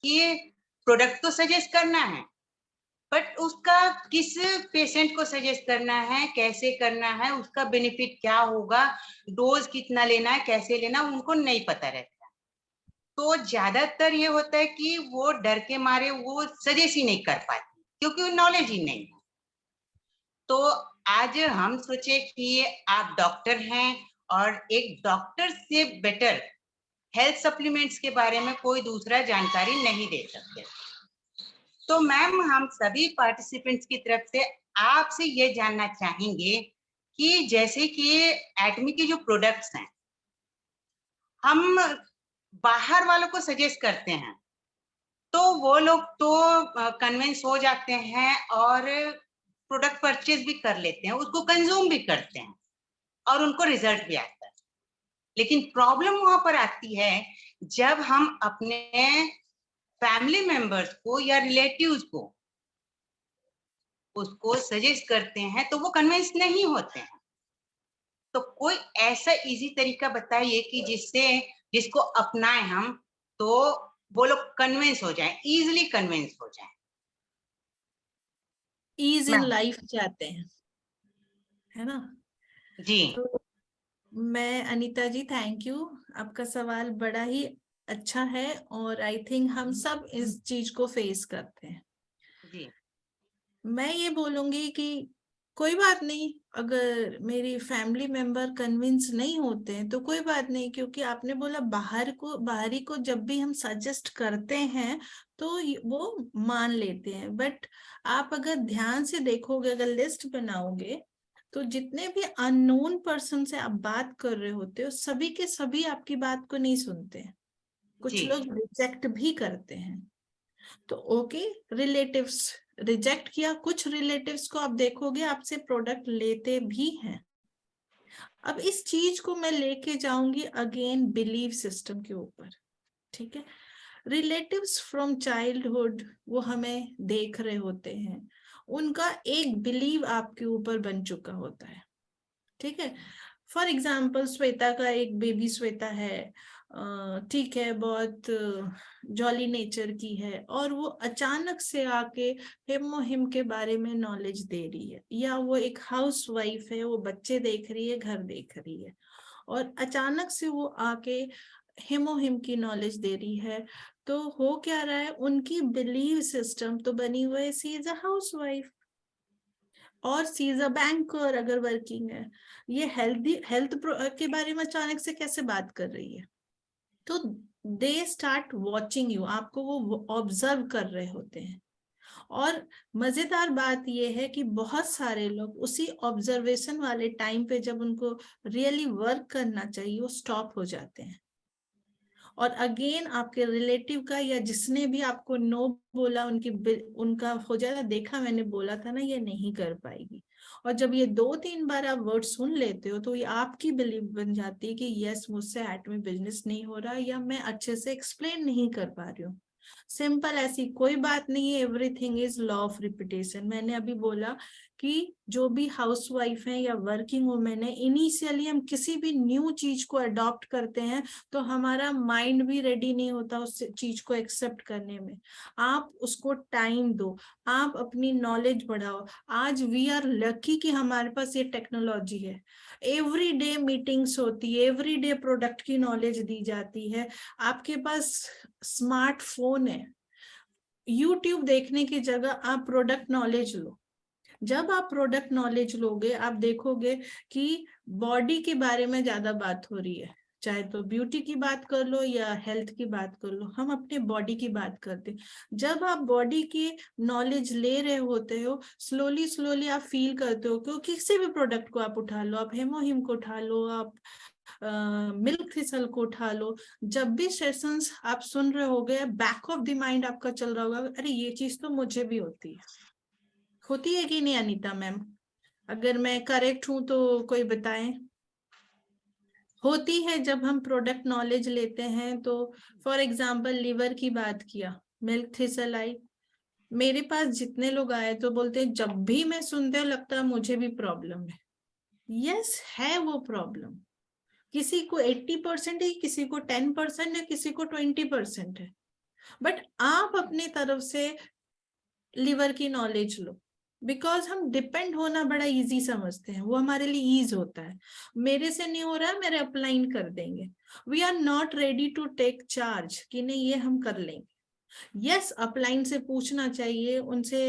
E: कि प्रोडक्ट तो सजेस्ट करना है बट उसका किस पेशेंट को सजेस्ट करना है कैसे करना है उसका बेनिफिट क्या होगा डोज कितना लेना है कैसे लेना उनको नहीं पता रहता तो ज्यादातर ये होता है कि वो डर के मारे वो सजेस्ट ही नहीं कर पाते क्योंकि नॉलेज ही नहीं है तो आज हम सोचे कि आप डॉक्टर हैं और एक डॉक्टर से बेटर हेल्थ सप्लीमेंट्स के बारे में कोई दूसरा जानकारी नहीं दे सकते तो मैम हम सभी पार्टिसिपेंट्स की तरफ से आपसे ये जानना चाहेंगे कि जैसे कि एटमी के जो प्रोडक्ट्स हैं हम बाहर वालों को सजेस्ट करते हैं तो वो लोग तो कन्विंस हो जाते हैं और प्रोडक्ट परचेज भी कर लेते हैं उसको कंज्यूम भी करते हैं और उनको रिजल्ट भी आता है लेकिन प्रॉब्लम वहां पर आती है जब हम अपने फैमिली मेंबर्स को या रिलेटिव्स को उसको सजेस्ट करते हैं तो वो कन्विंस नहीं होते हैं तो कोई ऐसा इजी तरीका बताइए कि जिसको अपनाएं हम तो वो लोग कन्विंस हो जाएं इजीली कन्विंस हो जाएं
D: ईज इन लाइफ चाहते हैं है ना
E: जी
D: तो मैं अनीता जी थैंक यू आपका सवाल बड़ा ही अच्छा है और आई थिंक हम सब इस चीज को फेस करते हैं
E: जी
D: मैं ये बोलूंगी कि कोई बात नहीं अगर मेरी फैमिली मेंबर कन्विंस नहीं होते हैं तो कोई बात नहीं क्योंकि आपने बोला बाहरी को जब भी हम सजेस्ट करते हैं तो वो मान लेते हैं बट आप अगर ध्यान से देखोगे अगर लिस्ट बनाओगे तो जितने भी अननोन पर्सन से आप बात कर रहे होते हो सभी के सभी आपकी बात को नहीं सुनते हैं कुछ लोग रिजेक्ट भी करते हैं तो ओके रिलेटिव्स रिजेक्ट किया कुछ रिलेटिव्स को आप देखोगे आपसे प्रोडक्ट लेते भी हैं अब इस चीज को मैं लेके जाऊंगी अगेन बिलीव सिस्टम के ऊपर ठीक है रिलेटिव्स फ्रॉम चाइल्डहुड वो हमें देख रहे होते हैं उनका एक बिलीव आपके ऊपर बन चुका होता है ठीक है फॉर एग्जाम्पल श्वेता का एक बेबी श्वेता है ठीक है बहुत जॉली नेचर की है और वो अचानक से आके हिम के बारे में नॉलेज दे रही है या वो एक हाउस वाइफ है वो बच्चे देख रही है घर देख रही है और अचानक से वो आके हिम की नॉलेज दे रही है तो हो क्या रहा है उनकी बिलीव सिस्टम तो बनी हुई है सी इज अ हाउस वाइफ और सी इज अ बैंकर अगर वर्किंग है ये हेल्थ के बारे में अचानक से कैसे बात कर रही है तो दे स्टार्ट वॉचिंग यू, आपको वो ऑब्जर्व कर रहे होते हैं। और मजेदार बात यह है कि बहुत सारे लोग उसी ऑब्जर्वेशन वाले टाइम पे जब उनको रियली वर्क करना चाहिए वो स्टॉप हो जाते हैं। और अगेन आपके रिलेटिव का या जिसने भी आपको नो बोला उनका हो जाएगा, देखा मैंने बोला था ना ये नहीं कर पाएगी। और जब ये 2-3 बार आप वर्ड सुन लेते हो तो ये आपकी बिलीव बन जाती है कि यस मुझसे एट में बिजनेस नहीं हो रहा या मैं अच्छे से एक्सप्लेन नहीं कर पा रही हूँ। सिंपल, ऐसी कोई बात नहीं है, everything is law of repetition. मैंने अभी बोला कि जो भी हाउसवाइफ है या वर्किंग वुमेन है, इनिशियली हम किसी भी न्यू चीज को अडॉप्ट करते हैं तो हमारा माइंड भी रेडी नहीं होता उस चीज को एक्सेप्ट करने में। आप उसको टाइम दो, आप अपनी नॉलेज बढ़ाओ। आज वी आर लकी कि हमारे पास ये टेक्नोलॉजी है, एवरी डे मीटिंग्स होती है, एवरी डे प्रोडक्ट की नॉलेज दी जाती है, आपके पास स्मार्टफोन है। यूट्यूब देखने की जगह आप प्रोडक्ट नॉलेज लो। जब आप प्रोडक्ट नॉलेज लोगे आप देखोगे कि बॉडी के बारे में ज्यादा बात हो रही है, चाहे तो ब्यूटी की बात कर लो या हेल्थ की बात कर लो, हम अपने बॉडी की बात करते। जब आप बॉडी की नॉलेज ले रहे होते हो, स्लोली स्लोली आप फील करते हो कि किसी भी प्रोडक्ट को आप उठा लो, आप हेमोहिम को उठा लो, आप मिल्क थिसल को उठा लो, जब भी सेशंस आप सुन रहे होगे बैक ऑफ द माइंड आपका चल रहा होगा, अरे ये चीज तो मुझे भी होती है कि नहीं अनीता मैम? अगर मैं करेक्ट हूं तो कोई बताएं। होती है जब हम प्रोडक्ट नॉलेज लेते हैं तो। फॉर एग्जांपल लिवर की बात किया, मिल्क थिसल आई, मेरे पास जितने लोग आए तो बोलते हैं जब भी मैं सुनते हो लगता है मुझे भी प्रॉब्लम है। यस है वो प्रॉब्लम, किसी को 80% है, किसी को 10% है, किसी को 20% है, बट आप अपनी तरफ से लिवर की नॉलेज लो। बिकॉज हम डिपेंड होना बड़ा इजी समझते हैं, वो हमारे लिए ईज होता है, मेरे से नहीं हो रहा मेरे अपलाइन कर देंगे। We are not ready to take charge कि नहीं ये हम कर लेंगे। यस अपलाइन से पूछना चाहिए, उनसे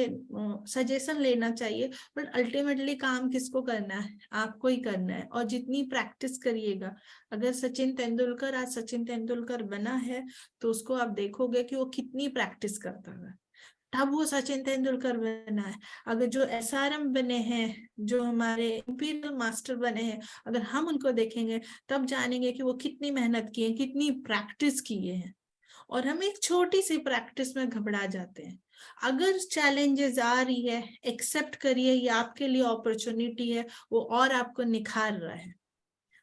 D: सजेशन लेना चाहिए, बट अल्टीमेटली काम किसको करना है? आपको ही करना है। और जितनी प्रैक्टिस करिएगा, अगर सचिन तेंदुलकर आज सचिन तेंदुलकर बना है तो उसको आप देखोगे कि वो कितनी प्रैक्टिस करता है, तब वो सचिन तेंदुलकर बना है। अगर जो SRM बने हैं, जो हमारे इंपीरियल मास्टर बने हैं, अगर हम उनको देखेंगे तब जानेंगे कि वो कितनी मेहनत की है, कितनी प्रैक्टिस किए हैं। और हम एक छोटी सी प्रैक्टिस में घबरा जाते हैं। अगर चैलेंजेस आ रही है, एक्सेप्ट करिए, ये आपके लिए अपॉर्चुनिटी है, वो और आपको निखार रहा है।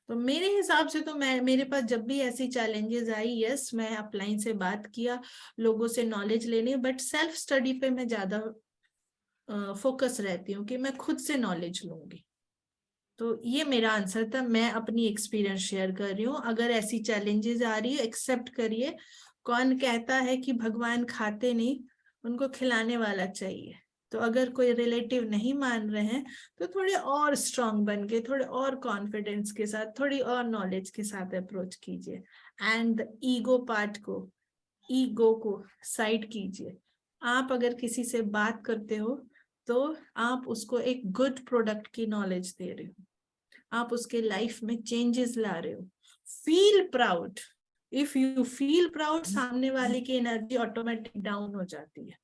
D: तो मेरे हिसाब से तो मेरे पास जब भी ऐसी चैलेंजेस आई, यस मैं अपलाइन से बात किया, लोगों से नॉलेज लेने, बट सेल्फ स्टडी पे मैं ज्यादा फोकस रहती हूँ कि मैं खुद से नॉलेज लूंगी। तो ये मेरा आंसर था, मैं अपनी एक्सपीरियंस शेयर कर रही हूँ। अगर ऐसी चैलेंजेस आ रही है एक्सेप्ट करिए। कौन कहता है कि भगवान खाते नहीं, उनको खिलाने वाला चाहिए। तो अगर कोई रिलेटिव नहीं मान रहे हैं तो थोड़े और स्ट्रांग बन के, थोड़े और कॉन्फिडेंस के साथ, थोड़ी और नॉलेज के साथ अप्रोच कीजिए। एंड ईगो पार्ट को, ईगो को साइड कीजिए। आप अगर किसी से बात करते हो तो आप उसको एक गुड प्रोडक्ट की नॉलेज दे रहे हो, आप उसके लाइफ में चेंजेस ला रहे हो। Feel proud, if you feel proud, सामने वाले की एनर्जी ऑटोमेटिक डाउन हो जाती है।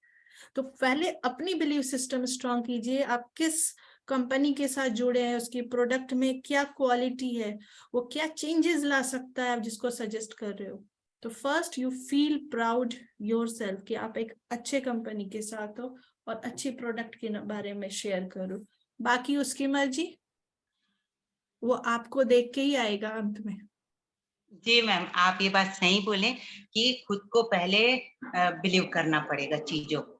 D: तो पहले अपनी बिलीव सिस्टम स्ट्रांग कीजिए। आप किस कंपनी के साथ जुड़े हैं, उसकी प्रोडक्ट में क्या क्वालिटी है, वो क्या चेंजेस ला सकता है, आप जिसको सजेस्ट कर रहे हो। तो first you feel proud yourself कि आप एक अच्छे कंपनी के साथ हो और अच्छी प्रोडक्ट के बारे में शेयर करो। बाकी उसकी मर्जी, वो आपको देख के ही आएगा अंत में।
E: जी मैम, आप ये बात सही बोले कि खुद को पहले बिलीव करना पड़ेगा चीजों को,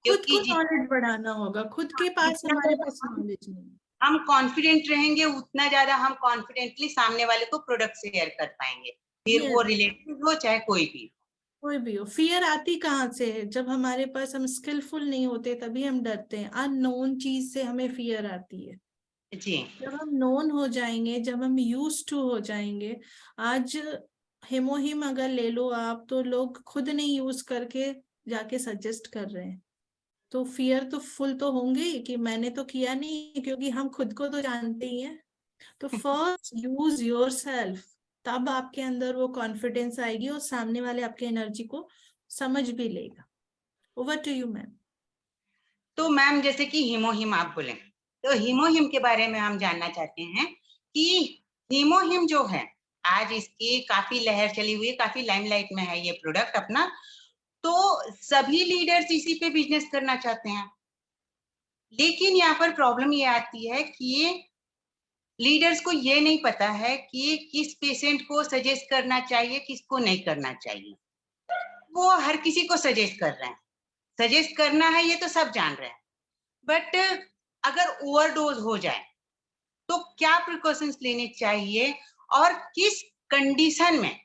D: खुद को
E: क्योंकि
D: नॉलेज बढ़ाना होगा, खुद के पास
E: जितना
D: हमारे
E: ज्यादा
D: पास नॉलेज नहीं है।
E: हम कॉन्फिडेंट रहेंगे उतना ज्यादा हम कॉन्फिडेंटली सामने वाले को प्रोडक्ट शेयर कर पाएंगे, फिर
D: Yes,
E: वो रिलेटिव हो चाहे कोई भी।
D: कोई भी हो। फियर आती कहाँ से है? जब हमारे पास हम स्किलफुल नहीं होते तभी हम डरते हैं। अननोन चीज से हमें फियर आती है।
E: जी
D: जब हम नोन हो जाएंगे, जब हम यूज टू हो जाएंगे, आज हेमोहिम अगर ले लो आप, तो लोग खुद नहीं यूज करके जाके सजेस्ट कर रहे हैं। तो फियर तो फुल तो होंगे ही कि मैंने तो किया नहीं, क्योंकि हम खुद को तो जानते ही हैं। तो फर्स्ट यूज योरसेल्फ, तब आपके अंदर वो कॉन्फिडेंस आएगी और सामने वाले आपके एनर्जी को समझ भी लेगा। Over to you ma'am.
E: तो मैम जैसे कि हीमोहिम आप बोले, तो हीमोहिम के बारे में हम जानना चाहते हैं कि हीमोहिम जो है आज इसकी काफी लहर चली हुई है, काफी लाइमलाइट में है ये प्रोडक्ट अपना, तो सभी लीडर्स इसी पे बिजनेस करना चाहते हैं, लेकिन यहाँ पर प्रॉब्लम ये आती है कि लीडर्स को ये नहीं पता है कि किस पेशेंट को सजेस्ट करना चाहिए, किसको नहीं करना चाहिए। वो हर किसी को सजेस्ट कर रहे हैं, सजेस्ट करना है ये तो सब जान रहे हैं, बट अगर ओवरडोज हो जाए तो क्या प्रिकॉशंस लेने चाहिए और किस कंडीशन में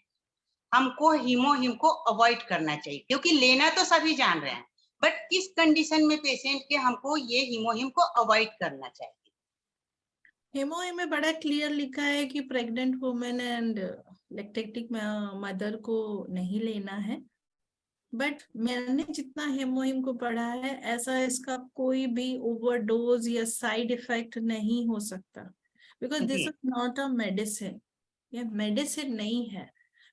E: हमको हीमोहिम को अवॉइड करना चाहिए, क्योंकि लेना तो सभी जान रहे हैं, बट किस कंडीशन में पेशेंट के हमको ये हीमोहिम को अवॉइड करना चाहिए।
D: हीमोहिम में बड़ा क्लियर लिखा है कि प्रेग्नेंट वुमेन एंड लैक्टेटिक मदर को नहीं लेना है, बट मैंने जितना हीमोहिम को पढ़ा है ऐसा इसका कोई भी ओवरडोज या साइड इफेक्ट नहीं हो सकता, because this is not a medicine. ये मेडिसिन नहीं है,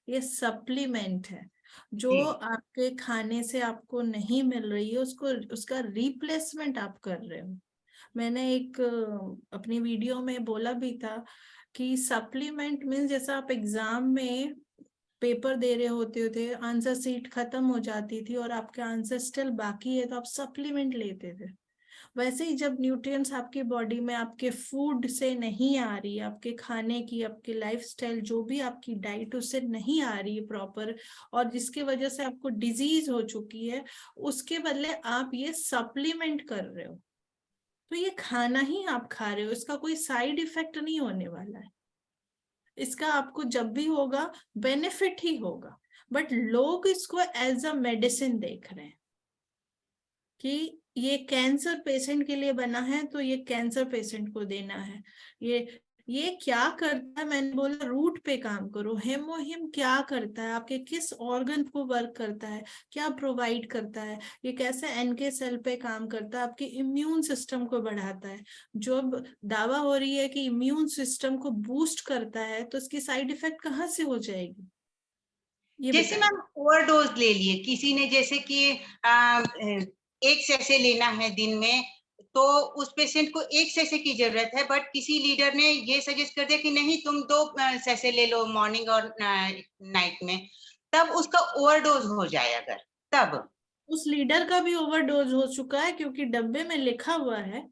D: ये सप्लीमेंट है जो आपके खाने से आपको नहीं मिल रही है, उसको उसका रिप्लेसमेंट आप कर रहे हो। मैंने एक अपनी वीडियो में बोला भी था कि सप्लीमेंट मीन्स जैसा आप एग्जाम में पेपर दे रहे होते थे, आंसर सीट खत्म हो जाती थी और आपके आंसर स्टिल बाकी है तो आप सप्लीमेंट लेते थे, वैसे ही जब न्यूट्रिएंट्स आपकी बॉडी में आपके फूड से नहीं आ रही, आपके खाने की, आपकी लाइफस्टाइल जो भी आपकी डाइट उससे नहीं आ रही है प्रॉपर, और जिसकी वजह से आपको डिजीज हो चुकी है, उसके बदले आप ये सप्लीमेंट कर रहे हो, तो ये खाना ही आप खा रहे हो, इसका कोई साइड इफेक्ट नहीं होने वाला है, इसका आपको जब भी होगा बेनिफिट ही होगा। बट लोग इसको एज अ मेडिसिन देख रहे हैं कि ये कैंसर पेशेंट के लिए बना है तो ये कैंसर पेशेंट को देना है। ये क्या करता है, मैंने बोला रूट पे काम करो। हेमोहिम क्या करता है, आपके किस ऑर्गन को वर्क करता है, क्या प्रोवाइड करता है, ये कैसे एनके सेल पे काम करता है, आपके इम्यून सिस्टम को बढ़ाता है। जो दावा हो रही है कि इम्यून सिस्टम को बूस्ट करता है, तो इसकी साइड इफेक्ट कहाँ से हो जाएगी? ये
E: जैसे
D: बताइए।
E: मैम ओवरडोज ले लिए किसी ने, जैसे कि एक सैसे लेना है दिन में, तो उस पेशेंट को एक सैसे की जरूरत है, बट किसी लीडर ने ये सजेस्ट कर दिया कि नहीं तुम 2 सैसे ले लो मॉर्निंग और नाइट में, तब उसका ओवरडोज हो जाए अगर, तब
D: उस लीडर का भी ओवरडोज हो चुका है, क्योंकि डब्बे में लिखा हुआ है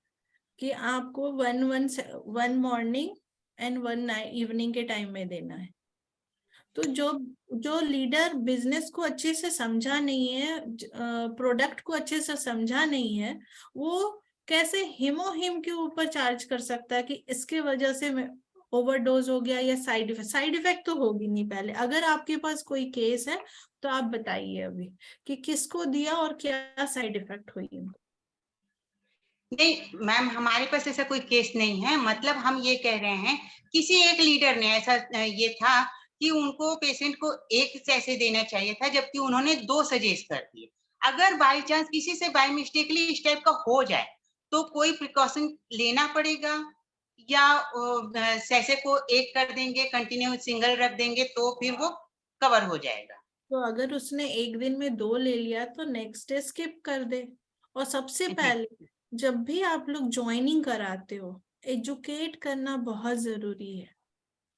D: कि आपको 1 मॉर्निंग एंड 1 इवनिंग के टाइम में देना है। तो जो लीडर बिजनेस को अच्छे से समझा नहीं है, प्रोडक्ट को अच्छे से समझा नहीं है, वो कैसे हिमोहिम के ऊपर चार्ज कर सकता है कि इसके वजह से ओवरडोज हो गया या साइड इफेक्ट तो होगी नहीं। पहले अगर आपके पास कोई केस है तो आप बताइए अभी कि किसको दिया और क्या साइड इफेक्ट हुई।
E: नहीं मैम, हमारे पास ऐसा कोई केस नहीं है, मतलब हम ये कह रहे हैं किसी एक लीडर ने ऐसा ये था कि उनको पेशेंट को एक सैसे देना चाहिए था, जबकि उन्होंने 2 सजेस्ट कर दिए। अगर बाय चांस किसी से बाय मिस्टेकली इस टाइप का हो जाए तो कोई प्रिकॉशन लेना पड़ेगा, या सैसे को एक कर देंगे, कंटिन्यू सिंगल रख देंगे तो फिर वो कवर हो जाएगा।
D: तो अगर उसने एक दिन में 2 ले लिया तो नेक्स्ट डे स्किप कर दे। और सबसे पहले जब भी आप लोग ज्वाइनिंग कराते हो, एजुकेट करना बहुत जरूरी है।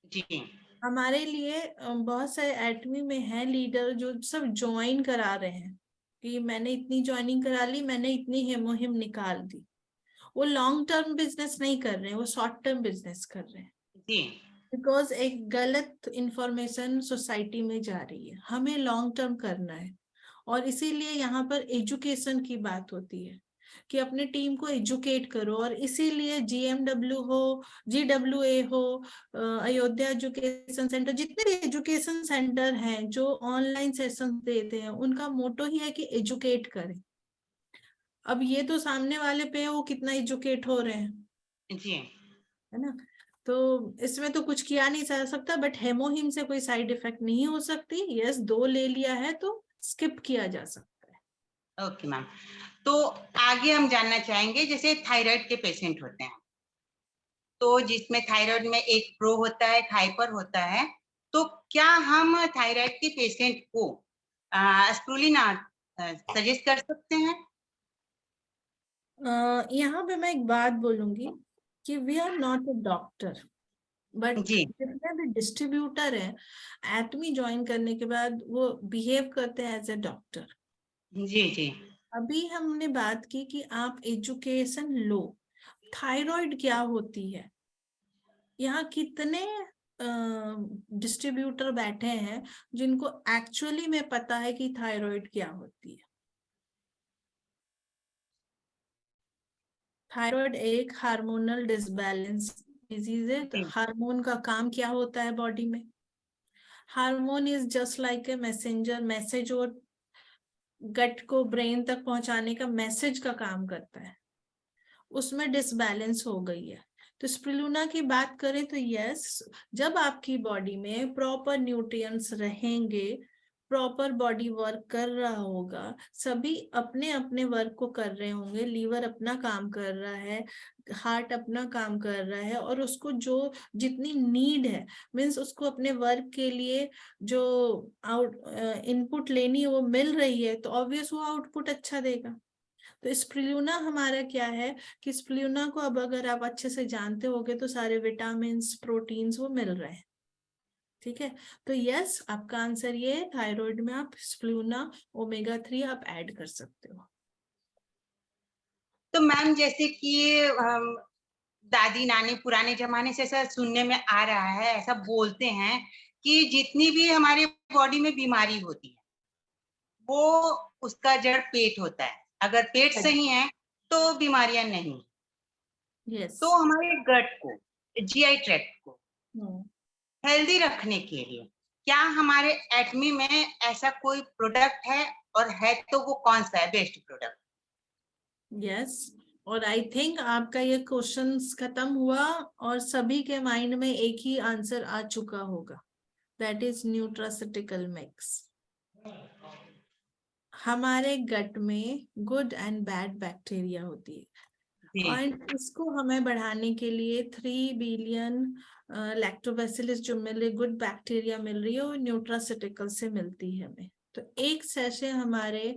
E: जी
D: हमारे लिए बहुत सारे एटमी में है लीडर जो सब ज्वाइन करा रहे हैं कि मैंने इतनी ज्वाइनिंग करा ली, मैंने इतनी हेमोहिम निकाल दी। वो लॉन्ग टर्म बिजनेस नहीं कर रहे हैं, वो शॉर्ट टर्म बिजनेस कर रहे हैं,
E: जी
D: बिकॉज एक गलत इंफॉर्मेशन सोसाइटी में जा रही है। हमें लॉन्ग टर्म करना है, और इसीलिए यहाँ पर एजुकेशन की बात होती है कि अपने टीम को एजुकेट करो। और इसीलिए GMW हो, GWA हो, अयोध्या एजुकेशन सेंटर, जितने भी एजुकेशन सेंटर हैं जो ऑनलाइन सेशन देते हैं, उनका मोटो ही है कि एजुकेट करें। अब ये तो सामने वाले पे है वो कितना एजुकेट हो रहे हैं,
E: जी
D: है ना। तो इसमें तो कुछ किया नहीं जा सकता, बट हेमोहिम से कोई साइड इफेक्ट नहीं हो सकती। यस, 2 ले लिया है तो स्किप किया जा सकता है।
E: ओके मैम, तो आगे हम जानना चाहेंगे, जैसे थायराइड के पेशेंट होते हैं, तो जिसमें थायराइड में एक प्रो होता है, एक हाइपर होता है, तो क्या हम थायराइड के पेशेंट को स्प्रुलिना सजेस्ट कर सकते हैं?
D: यहाँ पे मैं एक बात बोलूंगी कि we are not a doctor, but
E: जी।
D: जितने भी डिस्ट्रीब्यूटर हैं एटमी ज्वाइन करने के बाद वो बिहेव करते हैं एज ए डॉक्टर।
E: जी जी
D: अभी हमने बात की कि आप एजुकेशन लो, थायराइड क्या होती है। यहाँ कितने डिस्ट्रीब्यूटर बैठे हैं जिनको एक्चुअली में पता है कि थायराइड क्या होती है। थायराइड एक हार्मोनल डिसबैलेंस डिजीज है। तो हार्मोन का काम क्या होता है बॉडी में? Hormone is just like a messenger, message और गट को ब्रेन तक पहुंचाने का मैसेज का काम करता है। उसमें डिसबैलेंस हो गई है। तो स्प्रुलिना की बात करें तो यस, जब आपकी बॉडी में प्रॉपर न्यूट्रिएंट्स रहेंगे, प्रॉपर बॉडी वर्क कर रहा होगा, सभी अपने अपने वर्क को कर रहे होंगे, लीवर अपना काम कर रहा है, हार्ट अपना काम कर रहा है, और उसको जो जितनी नीड है, मीन्स उसको अपने वर्क के लिए जो इनपुट लेनी है वो मिल रही है, तो ऑब्वियस वो आउटपुट अच्छा देगा। तो स्प्रुलिना हमारा क्या है कि स्प्रुलिना को अब अगर आप अच्छे से जानते होगे तो सारे विटामिन प्रोटीन्स वो मिल रहे हैं। ठीक है, तो यस, आपका आंसर ये है, थायराइड में आप स्प्रुलिना ओमेगा 3 आप ऐड कर सकते हो।
E: तो मैम जैसे कि दादी नानी पुराने जमाने से ऐसा सुनने में आ रहा है, ऐसा बोलते हैं कि जितनी भी हमारे बॉडी में बीमारी होती है वो उसका जड़ पेट होता है। अगर पेट सही है तो बीमारियां नहीं।
D: यस।
E: तो हमारे गट को, जीआई ट्रैक्ट को हेल्दी रखने के लिए क्या हमारे एटमी में ऐसा कोई प्रोडक्ट है, और है तो वो कौन सा है बेस्ट प्रोडक्ट?
D: यस, और आई थिंक आपका ये क्वेश्चन खत्म हुआ और सभी के माइंड में एक ही आंसर आ चुका होगा, दैट इज न्यूट्रास्यूटिकल मिक्स। हमारे गट में गुड एंड बैड बैक्टीरिया होती है, और इसको हमें बढ़ाने के लिए 3 बिलियन लैक्टोबैसिलस जो मिल रही, गुड बैक्टीरिया मिल रही है, वो न्यूट्रास्यूटिकल से मिलती है हमें। तो एक सैशे हमारे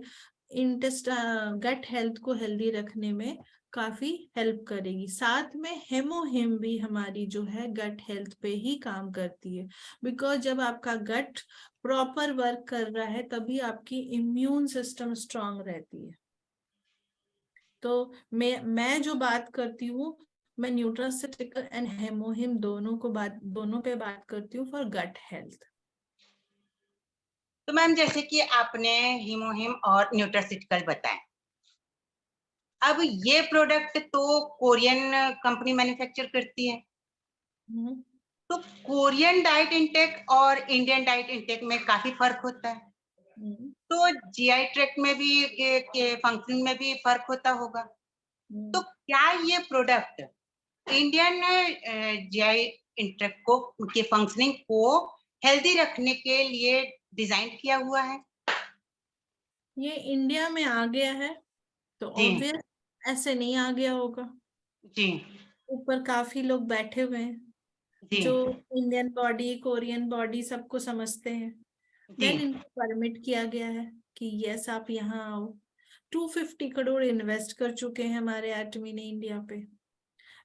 D: गट हेल्थ को हेल्दी रखने में काफी हेल्प करेगी। साथ में हेमोहिम भी हमारी जो है गट हेल्थ पे ही काम करती है, बिकॉज जब आपका गट प्रॉपर वर्क कर रहा है तभी आपकी इम्यून सिस्टम स्ट्रांग रहती है। तो मैं जो बात करती हूँ, मैं न्यूट्रास्यूटिकल एंड हेमोहिम दोनों पे बात करती हूँ फॉर गट हेल्थ।
E: तो मैम जैसे कि आपने हीमोहिम और न्यूट्रास्यूटिकल बताए, अब ये प्रोडक्ट तो कोरियन कंपनी मैन्युफैक्चर करती है, तो कोरियन डाइट इंटेक और इंडियन डाइट इंटेक में काफी फर्क होता है। तो जीआई ट्रैक्ट में भी के फंक्शन में भी फर्क होता होगा। तो क्या ये प्रोडक्ट इंडियन जीआई इंटेक को के फंक्शनिंग को हेल्दी रखने के लिए डिजाइन किया हुआ है?
D: ये इंडिया में आ गया है तो ऑब्वियस ऐसे नहीं आ गया होगा।
E: जी
D: ऊपर काफी लोग बैठे हुए हैं
E: जी
D: जो इंडियन बॉडी, कोरियन बॉडी सबको समझते हैं, देन इनको परमिट किया गया है कि यस आप यहाँ आओ। 250 करोड़ इन्वेस्ट कर चुके हैं हमारे एटमी ने इंडिया पे।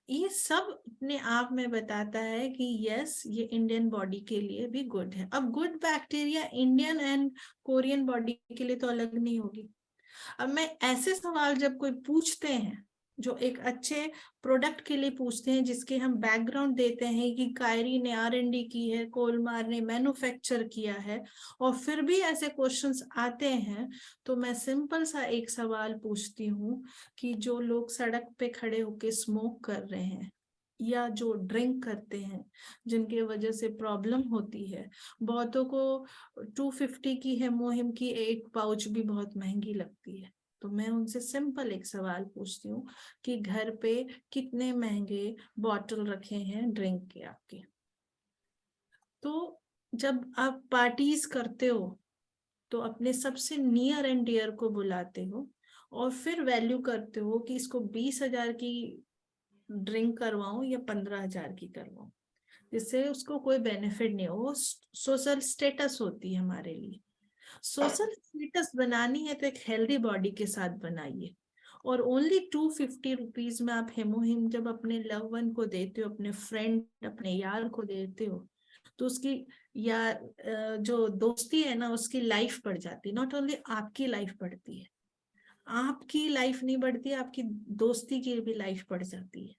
D: ये सब अपने आप में बताता है कि यस ये इंडियन बॉडी के लिए भी गुड है। अब good bacteria Indian and Korean body के लिए तो अलग नहीं होगी। अब मैं ऐसे सवाल जब कोई पूछते हैं जो एक अच्छे प्रोडक्ट के लिए पूछते हैं, जिसके हम बैकग्राउंड देते हैं कि कायरी ने R&D की है, कोलमार ने मैन्युफैक्चर किया है, और फिर भी ऐसे क्वेश्चंस आते हैं, तो मैं सिंपल सा एक सवाल पूछती हूँ कि जो लोग सड़क पे खड़े होके स्मोक कर रहे हैं या जो ड्रिंक करते हैं, जिनके वजह से प्रॉब्लम होती है, बहुतों को 250 की हेमोहिम की एक पाउच भी बहुत महंगी लगती है, तो मैं उनसे सिंपल एक सवाल पूछती हूँ कि घर पे कितने महंगे बॉटल रखे हैं ड्रिंक के आपके। तो जब आप पार्टीज करते हो तो अपने सबसे नियर एंड डियर को बुलाते हो और फिर वैल्यू करते हो कि इसको 20,000 की ड्रिंक करवाऊं या 15,000 की करवाऊं। जिससे उसको कोई बेनिफिट नहीं हो। वो सोशल स्टेटस होती है हमारे लिए। सोशल स्टेटस बनानी है तो एक हेल्दी बॉडी के साथ बनाइए। और ओनली 250 रुपीज में आप हेमोहिम जब अपने लव वन को देते हो, अपने फ्रेंड, अपने यार को देते हो, तो उसकी यार जो दोस्ती है ना, उसकी लाइफ बढ़ जाती है। नॉट ओनली आपकी लाइफ बढ़ती है, आपकी लाइफ नहीं बढ़ती, आपकी दोस्ती की भी लाइफ बढ़ जाती है।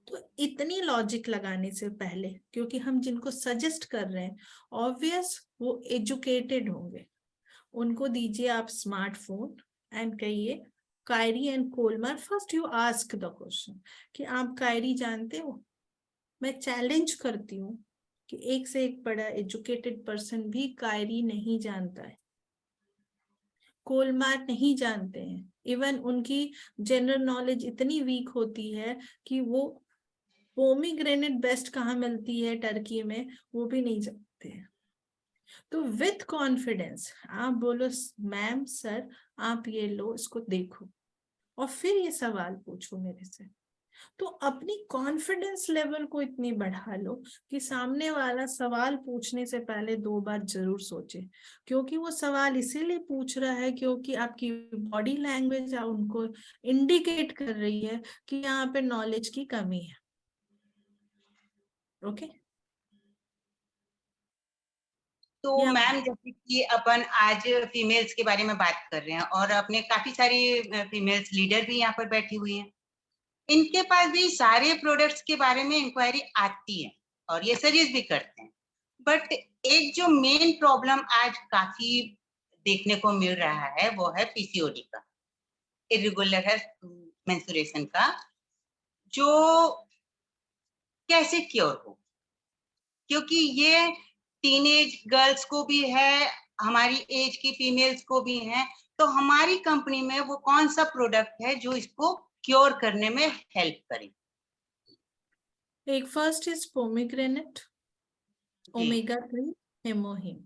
D: तो इतनी लॉजिक लगाने से पहले, क्योंकि हम जिनको सजेस्ट कर रहे हैं ऑब्वियस वो एजुकेटेड होंगे, उनको दीजिए आप स्मार्टफोन एंड कहिए कायरी and Kolmar, first you ask the question कि आप कायरी जानते हो? मैं चैलेंज करती हूँ कि एक से एक बड़ा एजुकेटेड पर्सन भी कायरी नहीं जानता है, कोलमार नहीं जानते हैं। इवन उनकी जनरल नॉलेज इतनी वीक होती है कि वो पोमीग्रेनेट बेस्ट कहाँ मिलती है टर्की में वो भी नहीं जानते हैं। तो विथ कॉन्फिडेंस आप बोलो मैम सर आप ये लो, इसको देखो, और फिर ये सवाल पूछो मेरे से। तो अपनी कॉन्फिडेंस लेवल को इतनी बढ़ा लो कि सामने वाला सवाल पूछने से पहले 2 बार जरूर सोचे, क्योंकि वो सवाल इसीलिए पूछ रहा है क्योंकि आपकी बॉडी लैंग्वेज उनको इंडिकेट कर रही है कि यहाँ पे नॉलेज की कमी है। ओके
E: तो मैम जैसे कि अपन आज फीमेल्स के बारे में बात कर रहे हैं और अपने काफी सारी फीमेल्स लीडर भी यहाँ पर बैठी हुई हैं, इनके पास भी सारे प्रोडक्ट्स के बारे में इंक्वायरी आती है और ये सजेस्ट भी करते हैं। बट एक जो मेन प्रॉब्लम आज काफी देखने को मिल रहा है वो है पीसीओडी का, इरेगुलर है मेंस्ट्रुएशन का, जो कैसे क्योर हो, क्योंकि ये टीनेज गर्ल्स को भी है, हमारी एज की फीमेल्स को भी है। तो हमारी कंपनी में वो कौन सा प्रोडक्ट है जो इसको क्योर करने में हेल्प करे?
D: एक first is pomegranate, omega 3, HemoHIM.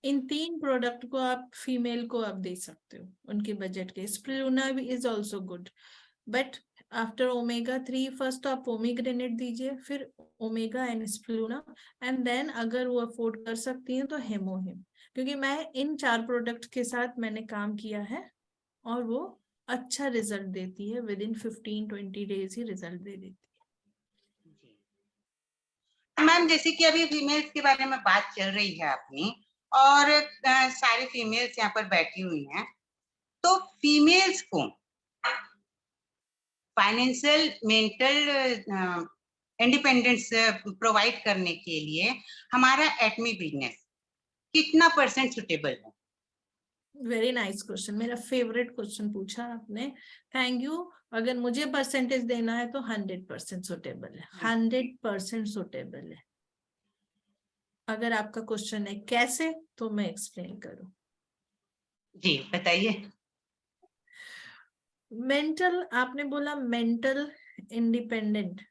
D: इन 3 प्रोडक्ट को आप फीमेल को आप दे सकते हो उनके बजट के। स्प्रूना भी is also good, but after omega 3 first तो आप पोमीग्रेनेट दीजिए, फिर ओमेगा एंड स्प्रूना, एंड देन अगर वो अफोर्ड कर सकती हैं तो हेमोहिम। क्योंकि मैं इन 4 प्रोडक्ट के साथ मैंने काम किया है और वो अच्छा रिजल्ट देती है, विद इन 15-20 डेज ही रिजल्ट दे देती है।
E: मैम जैसे कि अभी फीमेल्स के बारे में बात चल रही है अपनी, और सारे फीमेल्स यहाँ पर बैठी हुई हैं, तो फीमेल्स को फाइनेंशियल मेंटल इंडिपेंडेंस प्रोवाइड करने के लिए हमारा एटमी बिजनेस कितना % सुटेबल है?
D: वेरी नाइस क्वेश्चन, मेरा फेवरेट क्वेश्चन पूछा आपने, थैंक यू। अगर मुझे परसेंटेज देना है तो 100% सुटेबल है, 100% सुटेबल है। अगर आपका क्वेश्चन है कैसे, तो मैं एक्सप्लेन करूं।
E: जी बताइए।
D: मेंटल, आपने बोला मेंटल इंडिपेंडेंट,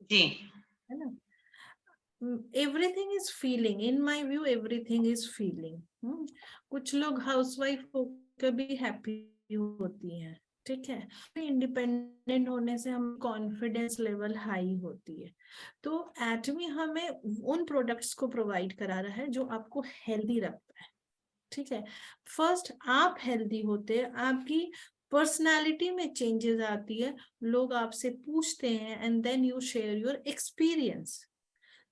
E: जी
D: है ना? Everything is feeling, in my view everything is feeling. कुछ लोग हाउसवाइफ होकर भी हैप्पी होती हैं, ठीक है। इंडिपेंडेंट होने से हम कॉन्फिडेंस लेवल हाई होती है। तो एटमी हमें उन प्रोडक्ट्स को प्रोवाइड करा रहा है जो आपको हेल्दी रखता है, ठीक है। फर्स्ट आप हेल्दी होते हैं, आपकी पर्सनालिटी में चेंजेस आती है, लोग आपसे पूछते हैं and then you share your experience.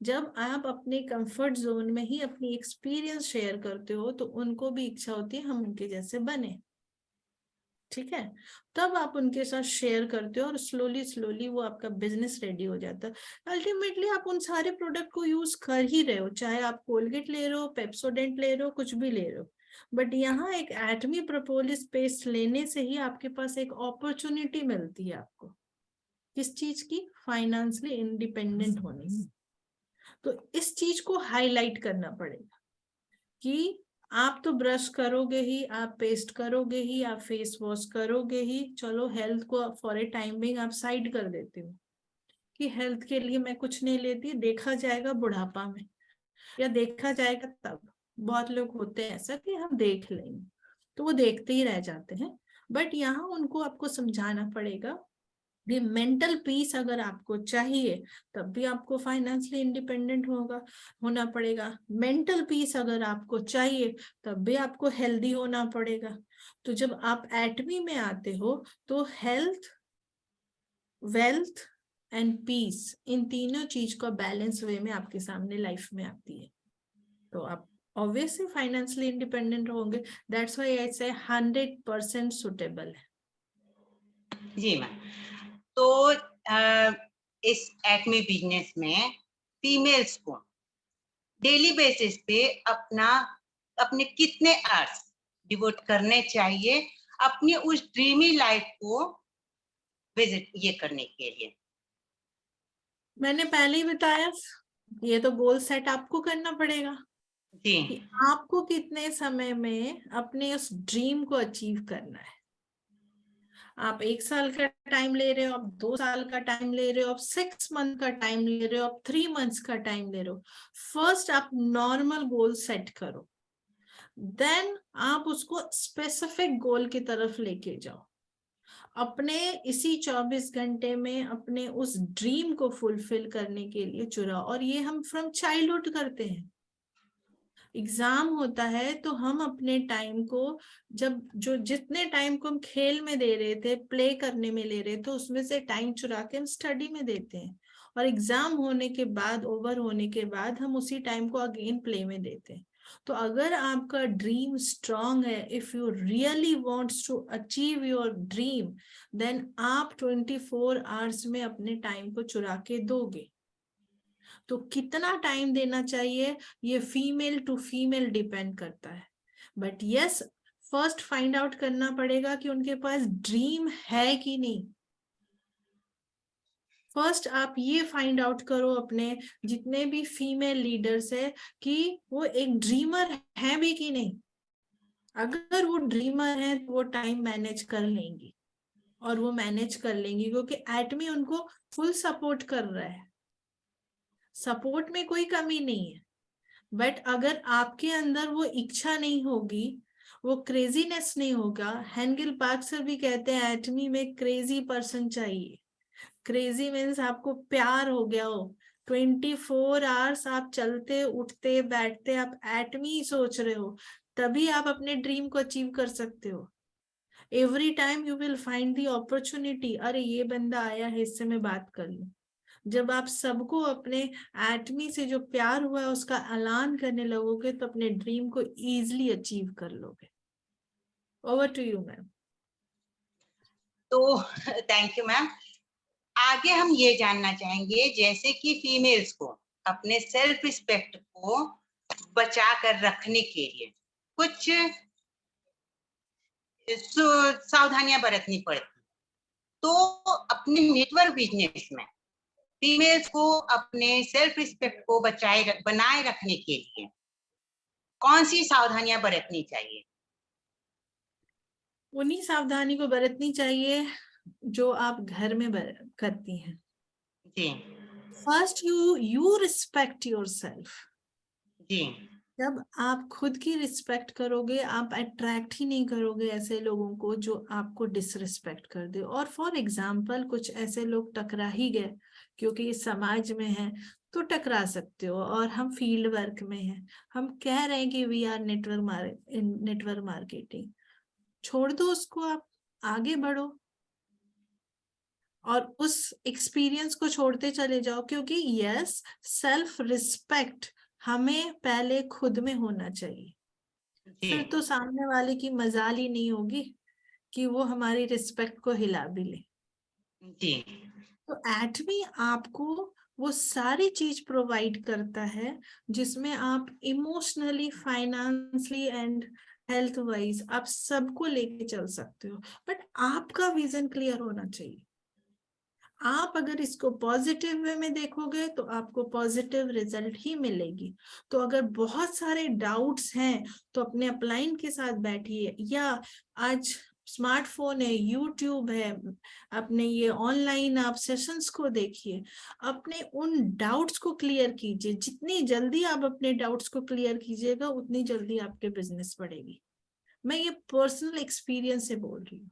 D: जब आप अपने कंफर्ट जोन में ही अपनी एक्सपीरियंस शेयर करते हो तो उनको भी इच्छा होती है हम उनके जैसे बने, ठीक है। तब आप उनके साथ शेयर करते हो और स्लोली स्लोली वो आपका बिजनेस रेडी हो जाता है। अल्टीमेटली आप उन सारे प्रोडक्ट को यूज कर ही रहे हो, चाहे आप कोलगेट ले रहे हो, पेप्सोडेंट ले रहे हो, कुछ भी ले रहे हो, बट यहाँ एक एटमी प्रोपोलिस पेस्ट लेने से ही आपके पास एक अपॉर्चुनिटी मिलती है आपको किस चीज की, फाइनेंशियली इंडिपेंडेंट होने की। तो इस चीज को हाईलाइट करना पड़ेगा कि आप तो ब्रश करोगे ही, आप पेस्ट करोगे ही, आप फेस वॉश करोगे ही, चलो हेल्थ को फॉर ए टाइमिंग आप साइड कर देते हो कि हेल्थ के लिए मैं कुछ नहीं लेती, देखा जाएगा बुढ़ापा में या देखा जाएगा तब। बहुत लोग होते हैं ऐसा कि हम देख लेंगे, तो वो देखते ही रह जाते हैं। बट यहाँ उनको आपको समझाना पड़ेगा ये मेंटल पीस अगर आपको चाहिए तब भी आपको फाइनेंशियली इंडिपेंडेंट होना पड़ेगा। मेंटल पीस अगर आपको चाहिए तब भी आपको हेल्दी होना पड़ेगा। तो जब आप एटमी में आते हो तो हेल्थ, वेल्थ एंड पीस, इन तीनों चीज का बैलेंस वे में आपके सामने लाइफ में आती है, तो आप ऑब्वियसली फाइनेंशियली इंडिपेंडेंट होंगे। दैट्स व्हाई आई से 100% सुटेबल है।
E: जी मैम, तो इस एक्मे बिजनेस में फीमेल्स को डेली बेसिस पे अपने कितने आवर्स डिवोट करने चाहिए अपनी उस ड्रीमी लाइफ को विजिट ये करने के लिए?
D: मैंने पहले ही बताया, ये तो गोल सेट आपको करना पड़ेगा
E: जी
D: कि आपको कितने समय में अपने उस ड्रीम को अचीव करना है। आप 1 साल का टाइम ले रहे हो, आप 2 साल का टाइम ले रहे हो, आप 6 मंथ का टाइम ले रहे हो, आप 3 मंथ्स का टाइम ले रहे हो। फर्स्ट आप नॉर्मल गोल सेट करो, देन आप उसको स्पेसिफिक गोल की तरफ लेके जाओ। अपने इसी 24 घंटे में अपने उस ड्रीम को फुलफिल करने के लिए चुनाव, और ये हम फ्रॉम चाइल्डहुड करते हैं। एग्जाम होता है तो हम अपने टाइम को, जब जो जितने टाइम को हम खेल में दे रहे थे, प्ले करने में ले रहे थे, उसमें से टाइम चुरा के हम स्टडी में देते हैं, और एग्जाम होने के बाद, ओवर होने के बाद हम उसी टाइम को अगेन प्ले में देते हैं। तो अगर आपका ड्रीम स्ट्रांग है, if you really wants to achieve your dream, then आप 24 आवर्स में अपने टाइम को चुरा के दोगे। तो कितना टाइम देना चाहिए ये फीमेल टू फीमेल डिपेंड करता है, but yes, first find out करना पड़ेगा कि उनके पास ड्रीम है कि नहीं। फर्स्ट आप ये फाइंड आउट करो अपने जितने भी फीमेल लीडर्स है कि वो एक ड्रीमर है भी कि नहीं। अगर वो ड्रीमर है तो वो टाइम मैनेज कर लेंगी, और वो मैनेज कर लेंगी क्योंकि एटमी उनको फुल सपोर्ट कर रहा है, सपोर्ट में कोई कमी नहीं है। बट अगर आपके अंदर वो इच्छा नहीं होगी, वो क्रेजीनेस नहीं होगा, हेंगल पार्क सर भी कहते हैं एटमी में क्रेजी पर्सन चाहिए। क्रेजी मीन्स आपको प्यार हो गया हो, 24 आवर्स आप चलते उठते बैठते आप एटमी सोच रहे हो, तभी आप अपने ड्रीम को अचीव कर सकते हो। Every time you will find the opportunity, अरे ये बंदा आया है, इससे मैं बात कर लूं। जब आप सबको अपने एटमी से जो प्यार हुआ है उसका ऐलान करने लगोगे तो अपने ड्रीम को इजीली अचीव कर लोगे। Over to you ma'am.
E: तो थैंक यू मैम। आगे हम ये जानना चाहेंगे, जैसे कि फीमेल्स को अपने सेल्फ रिस्पेक्ट को बचा कर रखने के लिए कुछ सावधानियां बरतनी पड़ती, तो अपने नेटवर्क बिजनेस में फीमेल्स को अपने सेल्फ रिस्पेक्ट को बनाए रखने के लिए कौन सी सावधानियां बरतनी चाहिए?
D: उन्हीं सावधानी को बरतनी चाहिए जो आप घर में करती हैं।
E: जी
D: फर्स्ट यू रिस्पेक्ट योरसेल्फ।
E: जी
D: जब आप खुद की रिस्पेक्ट करोगे, आप अट्रैक्ट ही नहीं करोगे ऐसे लोगों को जो आपको डिसरिस्पेक्ट कर दे। और फॉर एग्जाम्पल कुछ ऐसे लोग टकरा ही गए क्योंकि इस समाज में है तो टकरा सकते हो, और हम फील्ड वर्क में हैं, हम कह रहे हैं कि वी आर नेटवर्क मार्केटिंग, छोड़ दो उसको, आप आगे बढ़ो और उस एक्सपीरियंस को छोड़ते चले जाओ। क्योंकि यस, सेल्फ रिस्पेक्ट हमें पहले खुद में होना चाहिए, फिर तो सामने वाले की मजाल ही नहीं होगी कि वो हमारी रिस्पेक्ट को हिला भी ले।
E: जी
D: तो एटमी आपको वो सारी चीज प्रोवाइड करता है जिसमें आप emotionally, financially and health wise आप सबको लेके चल सकते हो। बट आपका विजन क्लियर होना चाहिए। आप अगर इसको पॉजिटिव वे में देखोगे तो आपको पॉजिटिव रिजल्ट ही मिलेगी। तो अगर बहुत सारे डाउट्स हैं तो अपने अपलाइन के साथ बैठिए, या आज स्मार्टफोन है, यूट्यूब है, अपने ये ऑनलाइन आप सेशंस को देखिए, अपने उन डाउट्स को क्लियर कीजिए। जितनी जल्दी आप अपने डाउट्स को क्लियर कीजिएगा उतनी जल्दी आपके बिजनेस बढ़ेगी। मैं ये पर्सनल एक्सपीरियंस से बोल रही हूँ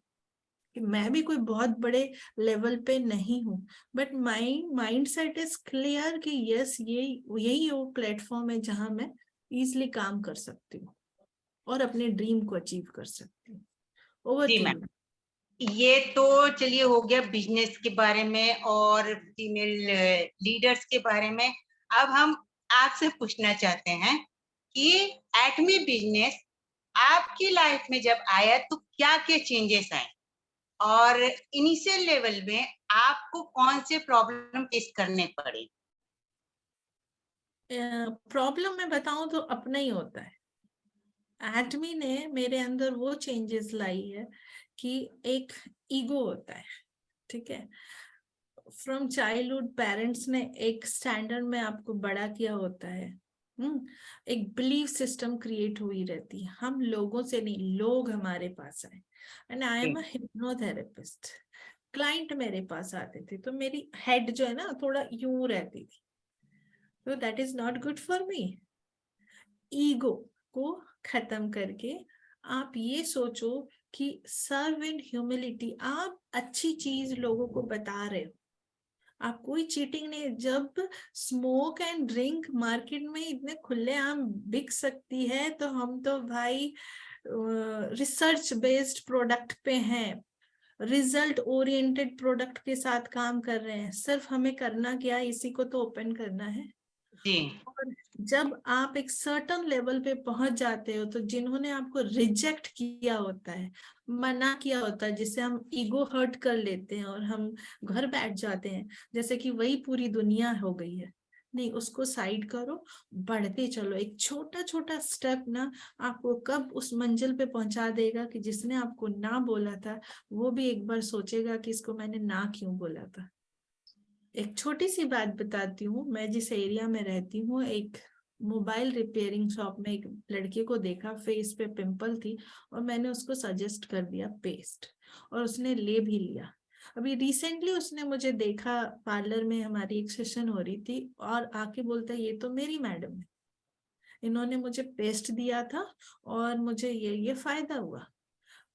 D: कि मैं भी कोई बहुत बड़े लेवल पे नहीं हूँ, but my mind set is clear कि यस यही वो प्लेटफॉर्म है जहां मैं इजिली काम कर सकती हूँ और अपने ड्रीम को अचीव कर सकती हूँ। ओवर
E: जी
D: टू
E: मैम,
D: यू।
E: ये तो चलिए हो गया बिजनेस के बारे में और फीमेल लीडर्स के बारे में। अब हम आपसे पूछना चाहते हैं कि एटमी बिजनेस आपकी लाइफ में जब आया तो क्या क्या चेंजेस आए, और इनिशियल लेवल में आपको कौन से प्रॉब्लम फेस करने पड़े?
D: प्रॉब्लम मैं बताऊं तो अपना ही होता है। एटमी ने मेरे अंदर वो चेंजेस लाई है कि एक ईगो होता है, ठीक है। फ्रॉम चाइल्डहुड पेरेंट्स ने एक स्टैंडर्ड में आपको बड़ा किया होता है। एक बिलीफ सिस्टम क्रिएट हुई रहती है, हम लोगों से नहीं, लोग हमारे पास आए। And I am a hypnotherapist. Client मेरे पास आते थे तो मेरी हेड जो है ना थोड़ा यूं रहती थी, तो that is not good for me. Ego को खत्म करके आप ये सोचो कि सर्व इन ह्यूमिलिटी, आप अच्छी चीज लोगों को बता रहे हो, आप कोई चीटिंग नहीं। जब स्मोक एंड ड्रिंक मार्केट में इतने खुलेआम बिक सकती है तो हम तो भाई रिसर्च बेस्ड प्रोडक्ट पे हैं, रिजल्ट ओरिएंटेड प्रोडक्ट के साथ काम कर रहे हैं। सिर्फ हमें करना क्या है, इसी को तो ओपन करना है।
E: जी
D: और जब आप एक सर्टन लेवल पे पहुंच जाते हो तो जिन्होंने आपको रिजेक्ट किया होता है, मना किया होता है, जिससे हम ईगो हर्ट कर लेते हैं और हम घर बैठ जाते हैं जैसे कि वही पूरी दुनिया हो गई है। नहीं, उसको साइड करो, बढ़ते चलो। एक छोटा छोटा स्टेप ना आपको कब उस मंजिल पे पहुंचा देगा कि जिसने आपको ना बोला था वो भी एक बार सोचेगा कि इसको मैंने ना क्यों बोला था। एक छोटी सी बात बताती हूँ, मैं जिस एरिया में रहती हूँ, एक मोबाइल रिपेयरिंग शॉप में एक लड़के को देखा, फेस पे पिंपल थी और मैंने उसको सजेस्ट कर दिया पेस्ट, और उसने ले भी लिया। अभी रिसेंटली उसने मुझे देखा, पार्लर में हमारी एक सेशन हो रही थी, और आके बोलता है ये तो मेरी मैडम है, इन्होंने मुझे पेस्ट दिया था और मुझे ये फायदा हुआ।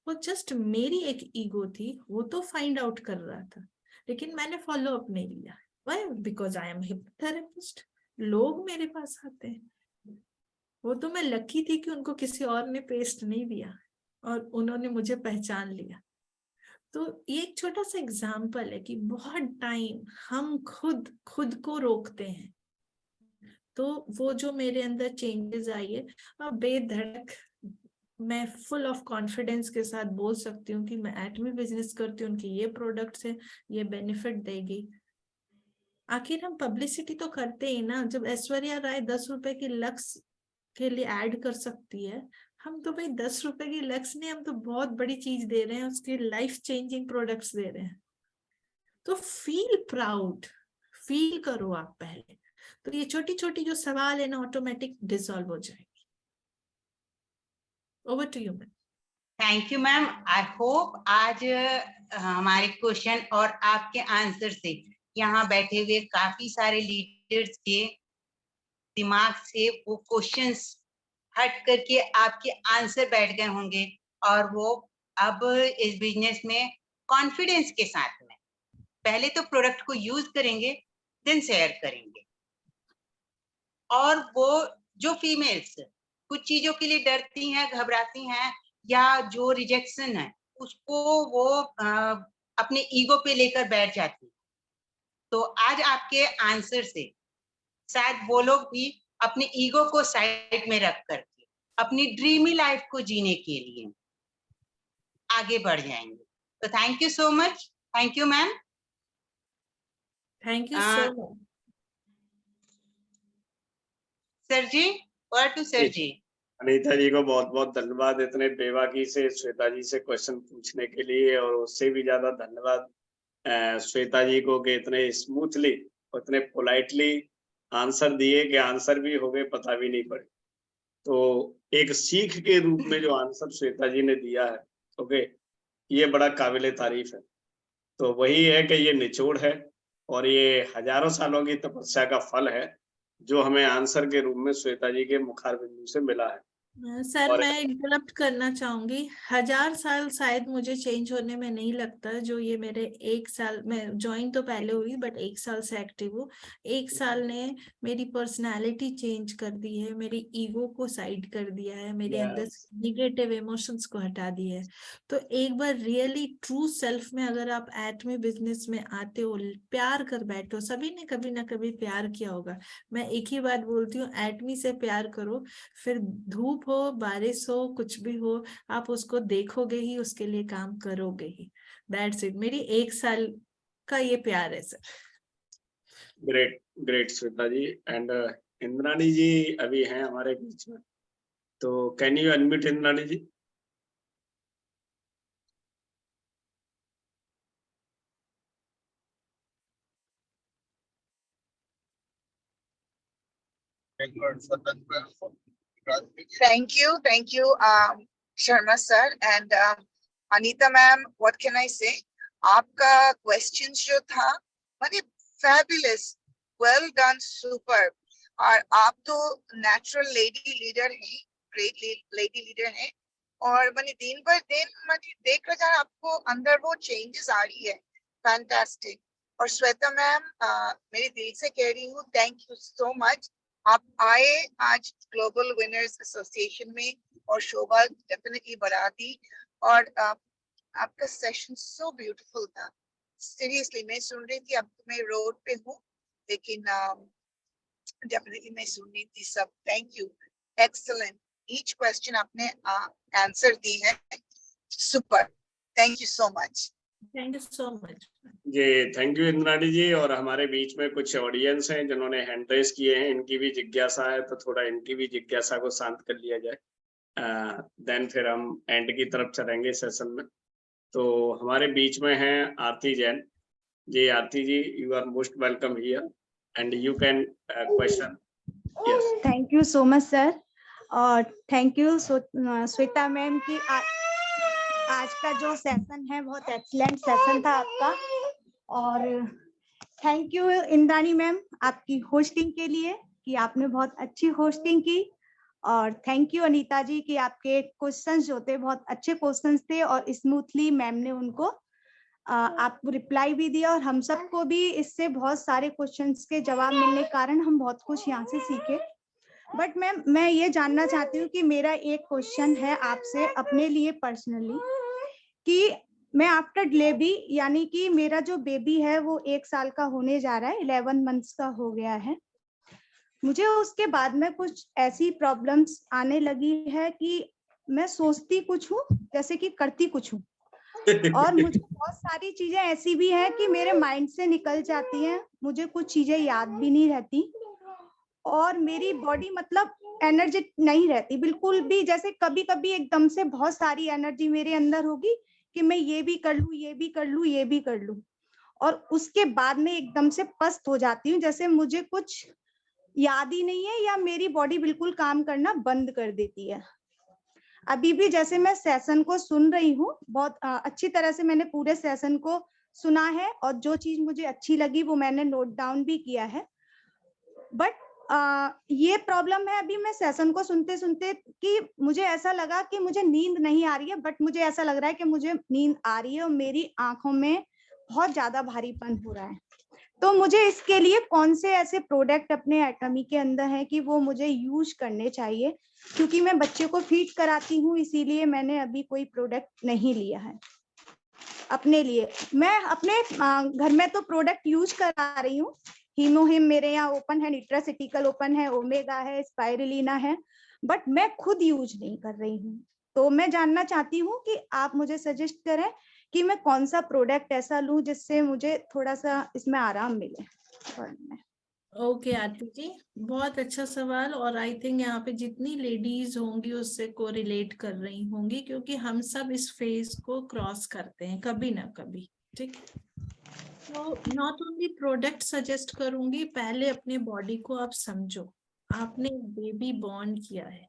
D: वो जस्ट मेरी एक ईगो थी, वो तो फाइंड आउट कर रहा था, लेकिन मैंने फॉलो अप नहीं लिया। Why? Because I am hypnotherapist, लोग मेरे पास आते हैं। वो तो मैं लकी थी कि उनको किसी और ने पेस्ट नहीं दिया और उन्होंने मुझे पहचान लिया। तो ये एक छोटा सा एग्जाम्पल है कि बहुत टाइम हम खुद को रोकते हैं। तो वो जो मेरे अंदर चेंजेस आई है, अब बेधड़क मैं फुल ऑफ कॉन्फिडेंस के साथ बोल सकती हूँ कि मैं एटमी बिजनेस करती हूँ, उनकी ये प्रोडक्ट्स है, ये बेनिफिट देगी। आखिर हम पब्लिसिटी तो करते ही ना। जब ऐश्वर्या राय 10 रुपए की लक्स के लिए ऐड कर सकती है, हम तो भाई 10 रुपए की लक्स नहीं, हम तो बहुत बड़ी चीज दे रहे हैं, उसके लाइफ चेंजिंग प्रोडक्ट्स दे रहे हैं। तो फील प्राउड, फील करो आप पहले, तो ये छोटी छोटी जो सवाल है ना ऑटोमेटिक डिसॉल्व हो जाएगी। Over to you ma'am.
E: Thank you ma'am. I hope आज हमारे क्वेश्चन और आपके आंसर से यहाँ बैठे हुए काफी सारे लीडर्स के दिमाग से वो क्वेश्चंस हट करके आपके आंसर बैठ गए होंगे, और वो अब इस बिजनेस में कॉन्फिडेंस के साथ में पहले तो प्रोडक्ट को यूज करेंगे, देन शेयर करेंगे। और वो जो फीमेल्स कुछ चीजों के लिए डरती हैं, घबराती हैं, या जो रिजेक्शन है उसको वो अपने ईगो पे लेकर बैठ जाती है, तो आज आपके आंसर से शायद वो लोग भी अपने ईगो को साइड में रख करके अपनी ड्रीमी लाइफ को जीने के लिए आगे बढ़ जाएंगे। तो thank you so much. Thank you ma'am.
D: Thank you so much
E: sir ji, और टू सर जी।
C: अनीता जी को बहुत बहुत धन्यवाद इतने बेबाकी से श्वेता जी से क्वेश्चन पूछने के लिए, और उससे भी ज्यादा धन्यवाद श्वेता जी को कि इतने स्मूथली और इतने पोलाइटली आंसर दिए कि आंसर भी हो गए पता भी नहीं पड़े। तो एक सीख के रूप में जो आंसर श्वेता जी ने दिया है, ओके, ये बड़ा काबिले तारीफ है। तो वही है कि ये निचोड़ है और ये हजारों सालों की तपस्या का फल है जो हमें आंसर के रूप में श्वेता जी के मुखार बिंदु से मिला है।
D: सर
C: और
D: मैं इंटरप्ट करना चाहूंगी। 1000 साल शायद मुझे चेंज होने में नहीं लगता। जो ये मेरे 1 साल, मैं ज्वाइन तो पहले हुई बट 1 साल से एक्टिव हूँ। 1 साल ने मेरी पर्सनालिटी चेंज कर दी है, मेरी ईगो को साइड कर दिया है, मेरे अंदर
C: Yes.
D: निगेटिव इमोशंस को हटा दिया है। तो एक बार रियली ट्रू सेल्फ में अगर आप एटमी बिजनेस में आते हो, प्यार कर बैठो। सभी ने कभी ना कभी प्यार किया होगा। मैं एक ही बात बोलती हूँ, एटमी से प्यार करो। फिर धूप हो, बारिश हो, कुछ भी हो, आप उसको देखोगे ही, उसके लिए काम करोगे ही। That's it. मेरी 1 साल का ये प्यार है sir.
C: Great great Shweta ji. And Indrani ji अभी हैं हमारे बीच में, तो can you unmute Indrani ji?
A: Thank you, Sharma sir and Anita ma'am. What can I say? आपका questions जो था, माने fabulous, well done, super. और आप तो natural lady leader हैं, great lady leader हैं. और माने दिन भर दिन माने देख रहा था आपको अंदर वो changes आ रही है, fantastic. और श्वेता मैम मेरे दिल से कह रही हूँ, thank you so much. आप आए आज ग्लोबल विनर्स एसोसिएशन में और शोभा डेफिनेटली बढ़ा दी। और आपका सेशन सो ब्यूटीफुल था। सीरियसली मैं सुन रही थी, अब मैं रोड पे हूँ लेकिन डेफिनेटली मैं सुन रही थी सब। Thank you, excellent. Each question आपने आंसर दी है, super. Thank you so much.
D: Thank you so much
C: ji thank you Indrani ji. और हमारे बीच में कुछ ऑडियंस हैं जिन्होंने हैंड रेस किए हैं, इनकी भी जिज्ञासा है, तो थोड़ा इनकी भी जिज्ञासा को शांत कर लिया जाए। देन फिर हम एंड की तरफ चलेंगे सेशन में। तो हमारे बीच में हैं Aarti Jain ji. Aarti ji, you are most welcome here and you can question. Yes,
F: thank you so much sir. और थैंक यू श्वेता मैम की आज का जो सेशन है बहुत एक्सीलेंट सेशन था आपका। और थैंक यू इंद्राणी मैम आपकी होस्टिंग के लिए कि आपने बहुत अच्छी होस्टिंग की। और थैंक यू अनीता जी कि आपके क्वेश्चंस जो थे बहुत अच्छे क्वेश्चंस थे और स्मूथली मैम ने उनको आपको रिप्लाई भी दिया। और हम सबको भी इससे बहुत सारे क्वेश्चंस के जवाब मिलने के कारण हम बहुत कुछ यहाँ से सीखे। बट मैम मैं ये जानना चाहती हूँ कि मेरा एक क्वेश्चन है आपसे अपने लिए पर्सनली, कि मैं आफ्टर डिलीवरी यानी कि मेरा जो बेबी है वो 1 साल का होने जा रहा है, 11 मंथ्स का हो गया है। मुझे उसके बाद में कुछ ऐसी प्रॉब्लम्स आने लगी है कि मैं सोचती कुछ हूँ जैसे कि करती कुछ हूँ। और मुझे बहुत सारी चीजें ऐसी भी हैं कि मेरे माइंड से निकल जाती हैं, मुझे कुछ चीजें याद भी नहीं रहती और मेरी बॉडी मतलब एनर्जी नहीं रहती बिल्कुल भी। जैसे कभी कभी एकदम से बहुत सारी एनर्जी मेरे अंदर होगी कि मैं ये भी कर लूं, ये भी कर लूं, ये भी कर लूं, और उसके बाद में एकदम से पस्त हो जाती हूँ, जैसे मुझे कुछ याद ही नहीं है या मेरी बॉडी बिल्कुल काम करना बंद कर देती है। अभी भी जैसे मैं सेशन को सुन रही हूँ, बहुत अच्छी तरह से मैंने पूरे सेशन को सुना है और जो चीज मुझे अच्छी लगी वो मैंने नोट डाउन भी किया है। बट ये प्रॉब्लम है अभी मैं सेशन को सुनते सुनते कि मुझे ऐसा लगा कि मुझे नींद नहीं आ रही है, बट मुझे ऐसा लग रहा है कि मुझे नींद आ रही है और मेरी आंखों में बहुत ज्यादा भारीपन हो रहा है। तो मुझे इसके लिए कौन से ऐसे प्रोडक्ट अपने एटमी के अंदर है कि वो मुझे यूज करने चाहिए, क्योंकि मैं बच्चे को फीड कराती हूँ इसीलिए मैंने अभी कोई प्रोडक्ट नहीं लिया है अपने लिए। मैं अपने घर में तो प्रोडक्ट यूज करा रही हूँ, हीमोहिम मेरे यहाँ ओपन है, न्यूट्रासिटिकल ओपन है, ओमेगा है, स्पाइरुलिना है, बट मैं खुद यूज नहीं कर रही हूँ। तो मैं जानना चाहती हूँ कि आप मुझे सजेस्ट करें कि मैं कौन सा प्रोडक्ट ऐसा लूं जिससे मुझे थोड़ा सा इसमें आराम मिले।
D: ओके आरती जी, बहुत अच्छा सवाल। और आई थिंक यहाँ पे जितनी लेडीज होंगी उससे को रिलेट कर रही होंगी, क्योंकि हम सब इस फेज को क्रॉस करते हैं कभी ना कभी। ठीक है, तो नॉट ओनली प्रोडक्ट सजेस्ट करूंगी, पहले अपने बॉडी को आप समझो। आपने बेबी बॉर्न किया है,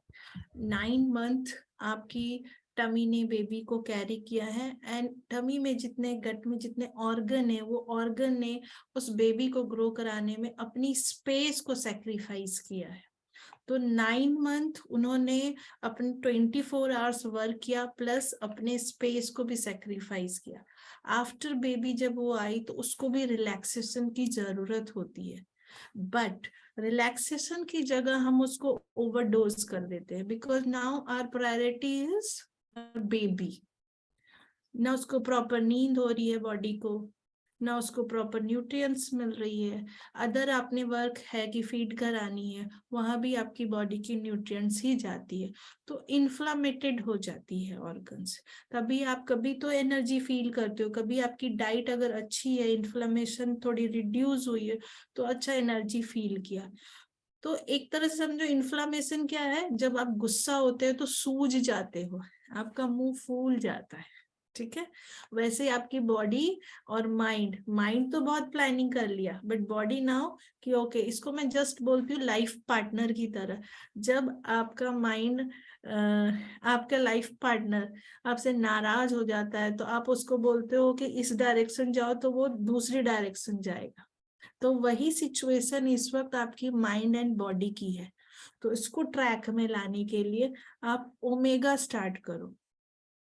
D: 9 मंथ आपकी टमी ने बेबी को कैरी किया है, एंड टमी में जितने गट में जितने ऑर्गन है वो ऑर्गन ने उस बेबी को ग्रो कराने में अपनी स्पेस को सैक्रिफाइस किया है। तो 9 मंथ उन्होंने अपने 24 आवर्स वर्क किया, प्लस अपने स्पेस को भी सेक्रीफाइस किया। आफ्टर बेबी जब वो आई तो उसको भी रिलैक्सेशन की जरूरत होती है, बट रिलैक्सेशन की जगह हम उसको ओवरडोज कर देते हैं, because now our priority is baby. ना उसको प्रॉपर नींद हो रही है बॉडी को, ना उसको प्रॉपर न्यूट्रिएंट्स मिल रही है। अदर आपने वर्क है कि फीड करानी है, वहां भी आपकी बॉडी की न्यूट्रिएंट्स ही जाती है, तो इन्फ्लामेटेड हो जाती है ऑर्गन्स। तभी आप कभी तो एनर्जी फील करते हो, कभी आपकी डाइट अगर अच्छी है, इन्फ्लामेशन थोड़ी रिड्यूस हुई है तो अच्छा एनर्जी फील किया। तो एक तरह से समझो इन्फ्लामेशन क्या है, जब आप गुस्सा होते हो तो सूज जाते हो, आपका मुंह फूल जाता है, ठीक है। वैसे ही आपकी बॉडी और माइंड तो बहुत प्लानिंग कर लिया, बट बॉडी नाउ कि ओके, इसको मैं जस्ट बोलती हूँ लाइफ पार्टनर की तरह। जब आपका माइंड, आपका लाइफ पार्टनर आपसे नाराज हो जाता है तो आप उसको बोलते हो कि इस डायरेक्शन जाओ, तो वो दूसरी डायरेक्शन जाएगा। तो वही सिचुएशन इस वक्त आपकी माइंड एंड बॉडी की है। तो इसको ट्रैक में लाने के लिए आप ओमेगा स्टार्ट करो।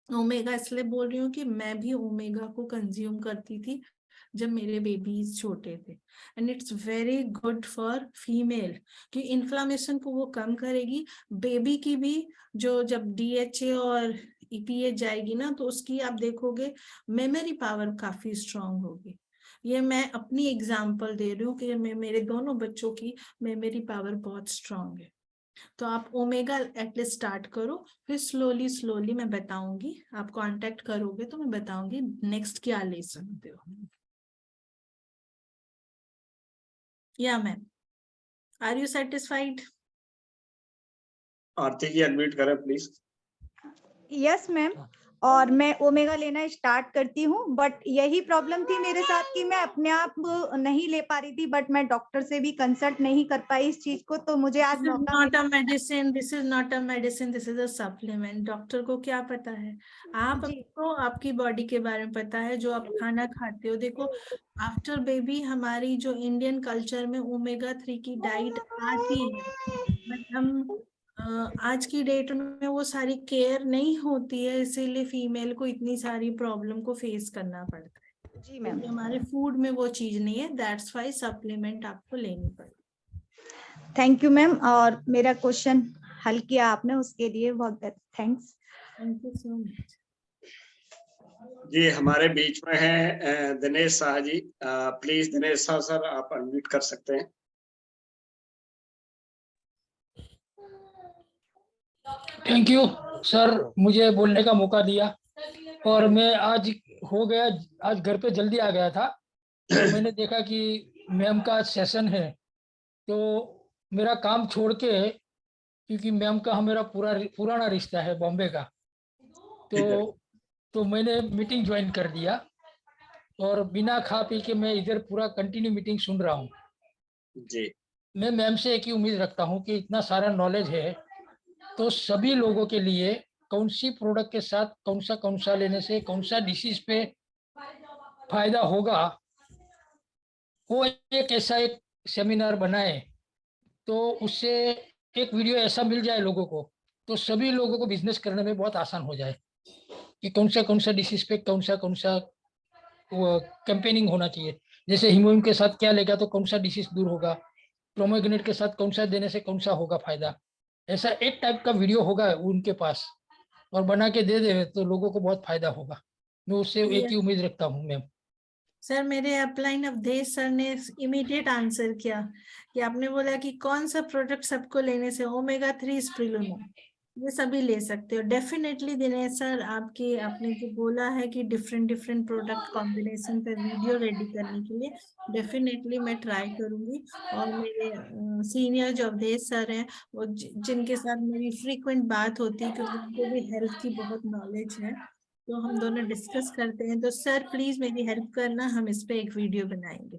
D: ओमेगा इसलिए बोल रही हूँ कि मैं भी ओमेगा को कंज्यूम करती थी जब मेरे बेबीज छोटे थे, and it's very good for female कि इन्फ्लामेशन को वो कम करेगी। बेबी की भी जो जब DHA और EPA जाएगी ना, तो उसकी आप देखोगे मेमोरी पावर काफी स्ट्रांग होगी। ये मैं अपनी एग्जांपल दे रही हूँ कि मेरे दोनों बच्चों की मेमोरी पावर बहुत स्ट्रांग है। तो आप ओमेगा एटलीस्ट स्टार्ट करो, फिर स्लोली मैं बताऊंगी, आप कांटेक्ट करोगे तो मैं बताऊंगी नेक्स्ट क्या ले सकते हो। या ma'am, are you satisfied?
C: Aarti ji unmute करें प्लीज।
F: यस मैम, और मैं ओमेगा लेना स्टार्ट करती हूँ, बट यही प्रॉब्लम थी मेरे साथ कि मैं अपने आप नहीं ले पा रही थी, बट मैं डॉक्टर से भी कंसल्ट नहीं कर पाई इस चीज को, तो मुझे आज मौका
D: not a medicine, this is not a medicine, this is a supplement. Doctor को क्या पता है, आपको आपकी बॉडी के बारे में पता है, जो आप खाना खाते हो। देखो आफ्टर बेबी हमारी जो इंडियन कल्चर में omega-3 की डाइट आती है, बट हम आज की डेट में वो सारी केयर नहीं होती है, इसीलिए फीमेल को इतनी सारी प्रॉब्लम को फेस करना पड़ता है।
F: जी मैम,
D: क्योंकि हमारे फूड में वो चीज नहीं है, दैट्स वाई सप्लीमेंट आपको लेनी पड़ेगी।
F: थैंक यू मैम, और मेरा क्वेश्चन हल किया आपने, उसके लिए बहुत बहुत thanks.
D: Thank you so much.
C: जी हमारे बीच में है दिनेश शाह जी। प्लीज दिनेश शाह सर आप अनम्यूट कर सकते हैं।
G: थैंक यू सर, मुझे बोलने का मौका दिया। और मैं आज घर पे जल्दी आ गया था, तो मैंने देखा कि मैम का सेशन है, तो मेरा काम छोड़ के, क्योंकि मैम का मेरा पुराना रिश्ता है बॉम्बे का, तो मैंने मीटिंग ज्वाइन कर दिया और बिना खा पी के मैं इधर पूरा कंटिन्यू मीटिंग सुन रहा हूँ।
C: जी
G: मैं मैम से एक ही उम्मीद रखता हूँ कि इतना सारा नॉलेज है तो सभी लोगों के लिए कौन सी प्रोडक्ट के साथ कौन सा लेने से कौन सा डिसीज पे फायदा होगा, वो एक ऐसा एक सेमिनार बनाए तो उससे एक वीडियो ऐसा मिल जाए लोगों को, तो सभी लोगों को बिजनेस करने में बहुत आसान हो जाए कि कौन सा डिसीज पे कौन सा वो कैंपेनिंग होना चाहिए। जैसे हीमोग्लोबिन के साथ क्या लेगा तो कौन सा डिसीज दूर होगा, प्रोमोग्रेनेट के साथ कौन सा देने से कौन सा होगा फायदा, ऐसा एक टाइप का वीडियो होगा उनके पास और बना के दे दे तो लोगों को बहुत फायदा होगा। मैं उससे एक ही उम्मीद रखता हूँ मैम।
D: सर मेरे अपलाइन अवधेश सर ने इमीडिएट आंसर किया कि आपने बोला कि कौन सा प्रोडक्ट सबको लेने से, omega-3 स्पिरुलिना, ये सभी ले सकते हो। डेफिनेटली दिनेश सर, आपने जो बोला है कि डिफरेंट प्रोडक्ट कॉम्बिनेशन पे वीडियो रेडी करने के लिए, डेफिनेटली मैं ट्राई करूंगी। और मेरे सीनियर जो अवधेश सर हैं, वो जिनके साथ मेरी फ्रीक्वेंट बात होती है, क्योंकि उनको भी हेल्थ की बहुत नॉलेज है, तो हम दोनों डिस्कस करते हैं। तो सर प्लीज मेरी हेल्प करना, हम इस पे एक वीडियो बनाएंगे।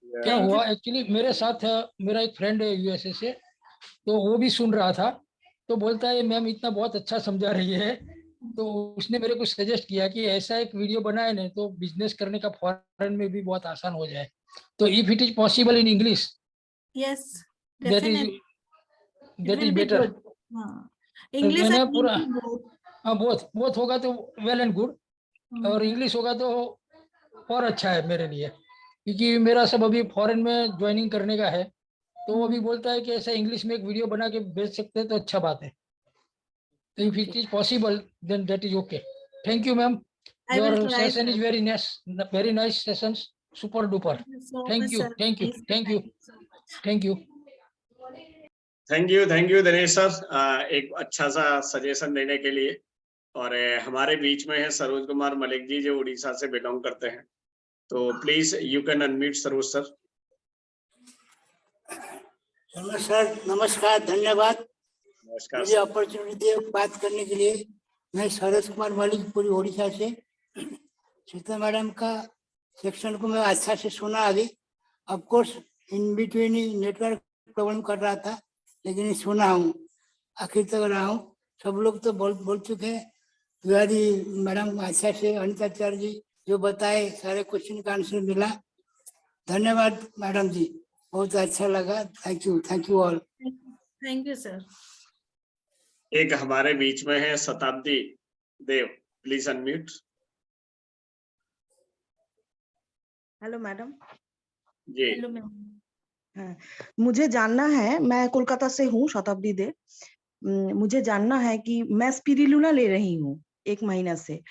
G: क्या हुआ एक्चुअली मेरे साथ मेरा एक फ्रेंड है USA से, तो वो भी सुन रहा था, तो बोलता है मैम इतना बहुत अच्छा समझा रही है, तो उसने मेरे को सजेस्ट किया कि ऐसा एक वीडियो बनाए ना तो बिजनेस करने का फॉरेन में भी बहुत आसान हो जाए। तो if it is possible in English,
D: yes
G: that is
D: definitely. It
G: that
D: will
G: is
D: be
G: better.
D: good. हाँ, English
G: मैंने
D: and
G: पूरा
D: Hindi both.
G: हाँ बोथ बोथ होगा तो वेल एंड गुड, और इंग्लिश होगा तो और अच्छा है मेरे लिए, क्योंकि मेरा सब अभी फॉरेन में ज्वाइनिंग करने का है, तो वो अभी बोलता है कि ऐसा इंग्लिश में एक वीडियो बना के भेज सकते हैं तो अच्छा बात है। तो if it is possible then that is okay. Thank you ma'am,
D: I will
G: your
D: try,
G: session is
D: sir.
G: Very nice sessions, super duper.
D: Thank you so
G: thank
D: much,
G: you
D: sir.
G: Thank you
D: Nice,
G: thank you
D: thank you so much.
G: Thank you.
C: Thank you Dinesh sir, एक अच्छा सा suggestion देने के लिए। और हमारे बीच में है सरोज कुमार मलिक जी, जो उड़ीसा से बिलोंग करते हैं। तो please you can unmute Saroj sir.
H: Sir नमस्कार, धन्यवाद
C: नमस्कार
H: मुझे
C: सर।
H: अपॉर्चुनिटी दी बात करने के लिए। मैं सरोज कुमार मलिक, पूरी ओडिशा से। श्वेता मैडम का सेक्शन को मैं अच्छा से सुना अभी। Of course in between network problem कर रहा था, लेकिन सुना हूँ, आखिर तक रहा हूँ। सब लोग तो बोल चुके हैं। तिवारी मैडम अच्छा से, अनिताचार्य जी जो बताए, सारे क्वेश्चन का आंसर मिला। धन्यवाद मैडम जी, बहुत अच्छा लगा। Thank you all.
D: Thank you, sir.
C: एक हमारे बीच में है Shatabdi Dev, please unmute.
I: Hello madam.
C: जी
D: Hello, ma'am.
I: हाँ, मुझे जानना है, मैं कोलकाता से हूँ, शताब्दी दे। मुझे जानना है कि मैं स्पिरुलिना ले रही हूँ 1 महीना से,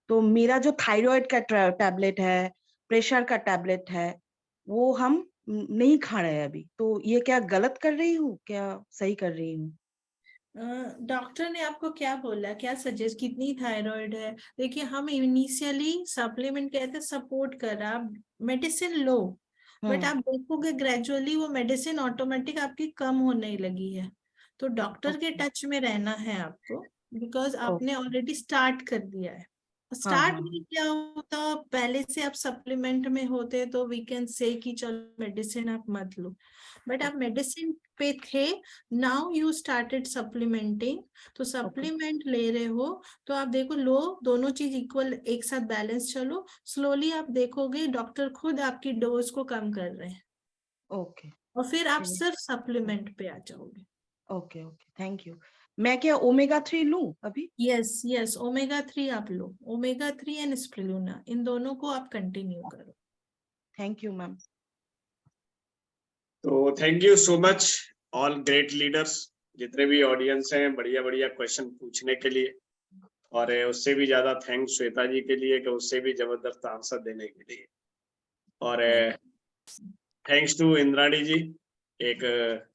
I: तो मेरा जो थायराइड का टैबलेट है, प्रेशर का टैबलेट है, वो हम नहीं खा रहे हैं अभी। तो ये क्या गलत कर रही हूँ, क्या सही कर रही हूँ?
D: डॉक्टर ने आपको क्या बोला, क्या सजेस्ट, कितनी थायराइड है? देखिए, हम इनिशियली सप्लीमेंट कहते हैं, सपोर्ट कर रहा, आप मेडिसिन लो, बट आप देखोगे ग्रेजुअली वो मेडिसिन ऑटोमेटिक आपकी कम होने लगी है। तो डॉक्टर के टच में रहना है आपको, बिकॉज आपने ऑलरेडी स्टार्ट कर दिया है। स्टार्ट में क्या होता, पहले से आप सप्लीमेंट में होते तो वी कैन से कि चलो मेडिसिन आप मत लो, बट आप मेडिसिन पे थे, नाउ यू स्टार्टेड सप्लीमेंटिंग, तो सप्लीमेंट ले रहे हो तो आप देखो, लो, दोनों चीज इक्वल एक साथ बैलेंस चलो, स्लोली आप देखोगे डॉक्टर खुद आपकी डोज को कम कर रहे हैं।
I: ओके
D: और फिर आप सिर्फ सप्लीमेंट पे आ जाओगे।
I: Okay okay, thank you. मैं क्या ओमेगा 3 लूं अभी?
D: यस यस, ओमेगा 3 आप लो, ओमेगा 3 एंड स्पिरुलिना, इन दोनों को आप कंटिन्यू करो।
I: Thank you ma'am.
C: तो thank you so much all great leaders, जितने भी ऑडियंस हैं, बढ़िया बढ़िया क्वेश्चन पूछने के लिए। और उससे भी ज्यादा थैंक्स श्वेता जी के लिए कि उससे भी जबरदस्त आंसर देने के लिए। और थैंक्स टू इंद्राणी जी, एक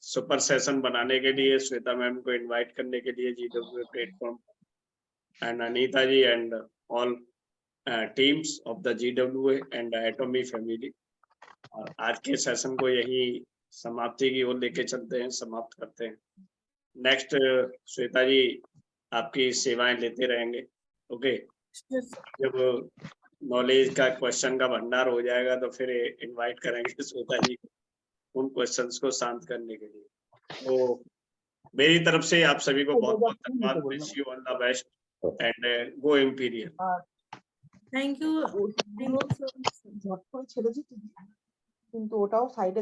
C: सुपर सेशन बनाने के लिए, श्वेता मैम को इनवाइट करने के लिए GW platform, and Anita ji and all teams of the GW and Atomy family. और आज के सेशन को यही समाप्ति की ओर लेके चलते हैं, समाप्त करते हैं। नेक्स्ट श्वेता जी आपकी सेवाएं लेते रहेंगे। ओके, जब नॉलेज का क्वेश्चन का भंडार हो जाएगा तो फिर इनवाइट करेंगे श्वेता जी उन क्वेश्चंस को शांत करने के लिए। तो मेरी तरफ से आप सभी को बहुत बहुत धन्यवाद। Wish you all the best and go imperial.
D: Thank you.
I: ঝটপট ছেড়ে দিতে, কিন্তু ওটাও সাইডে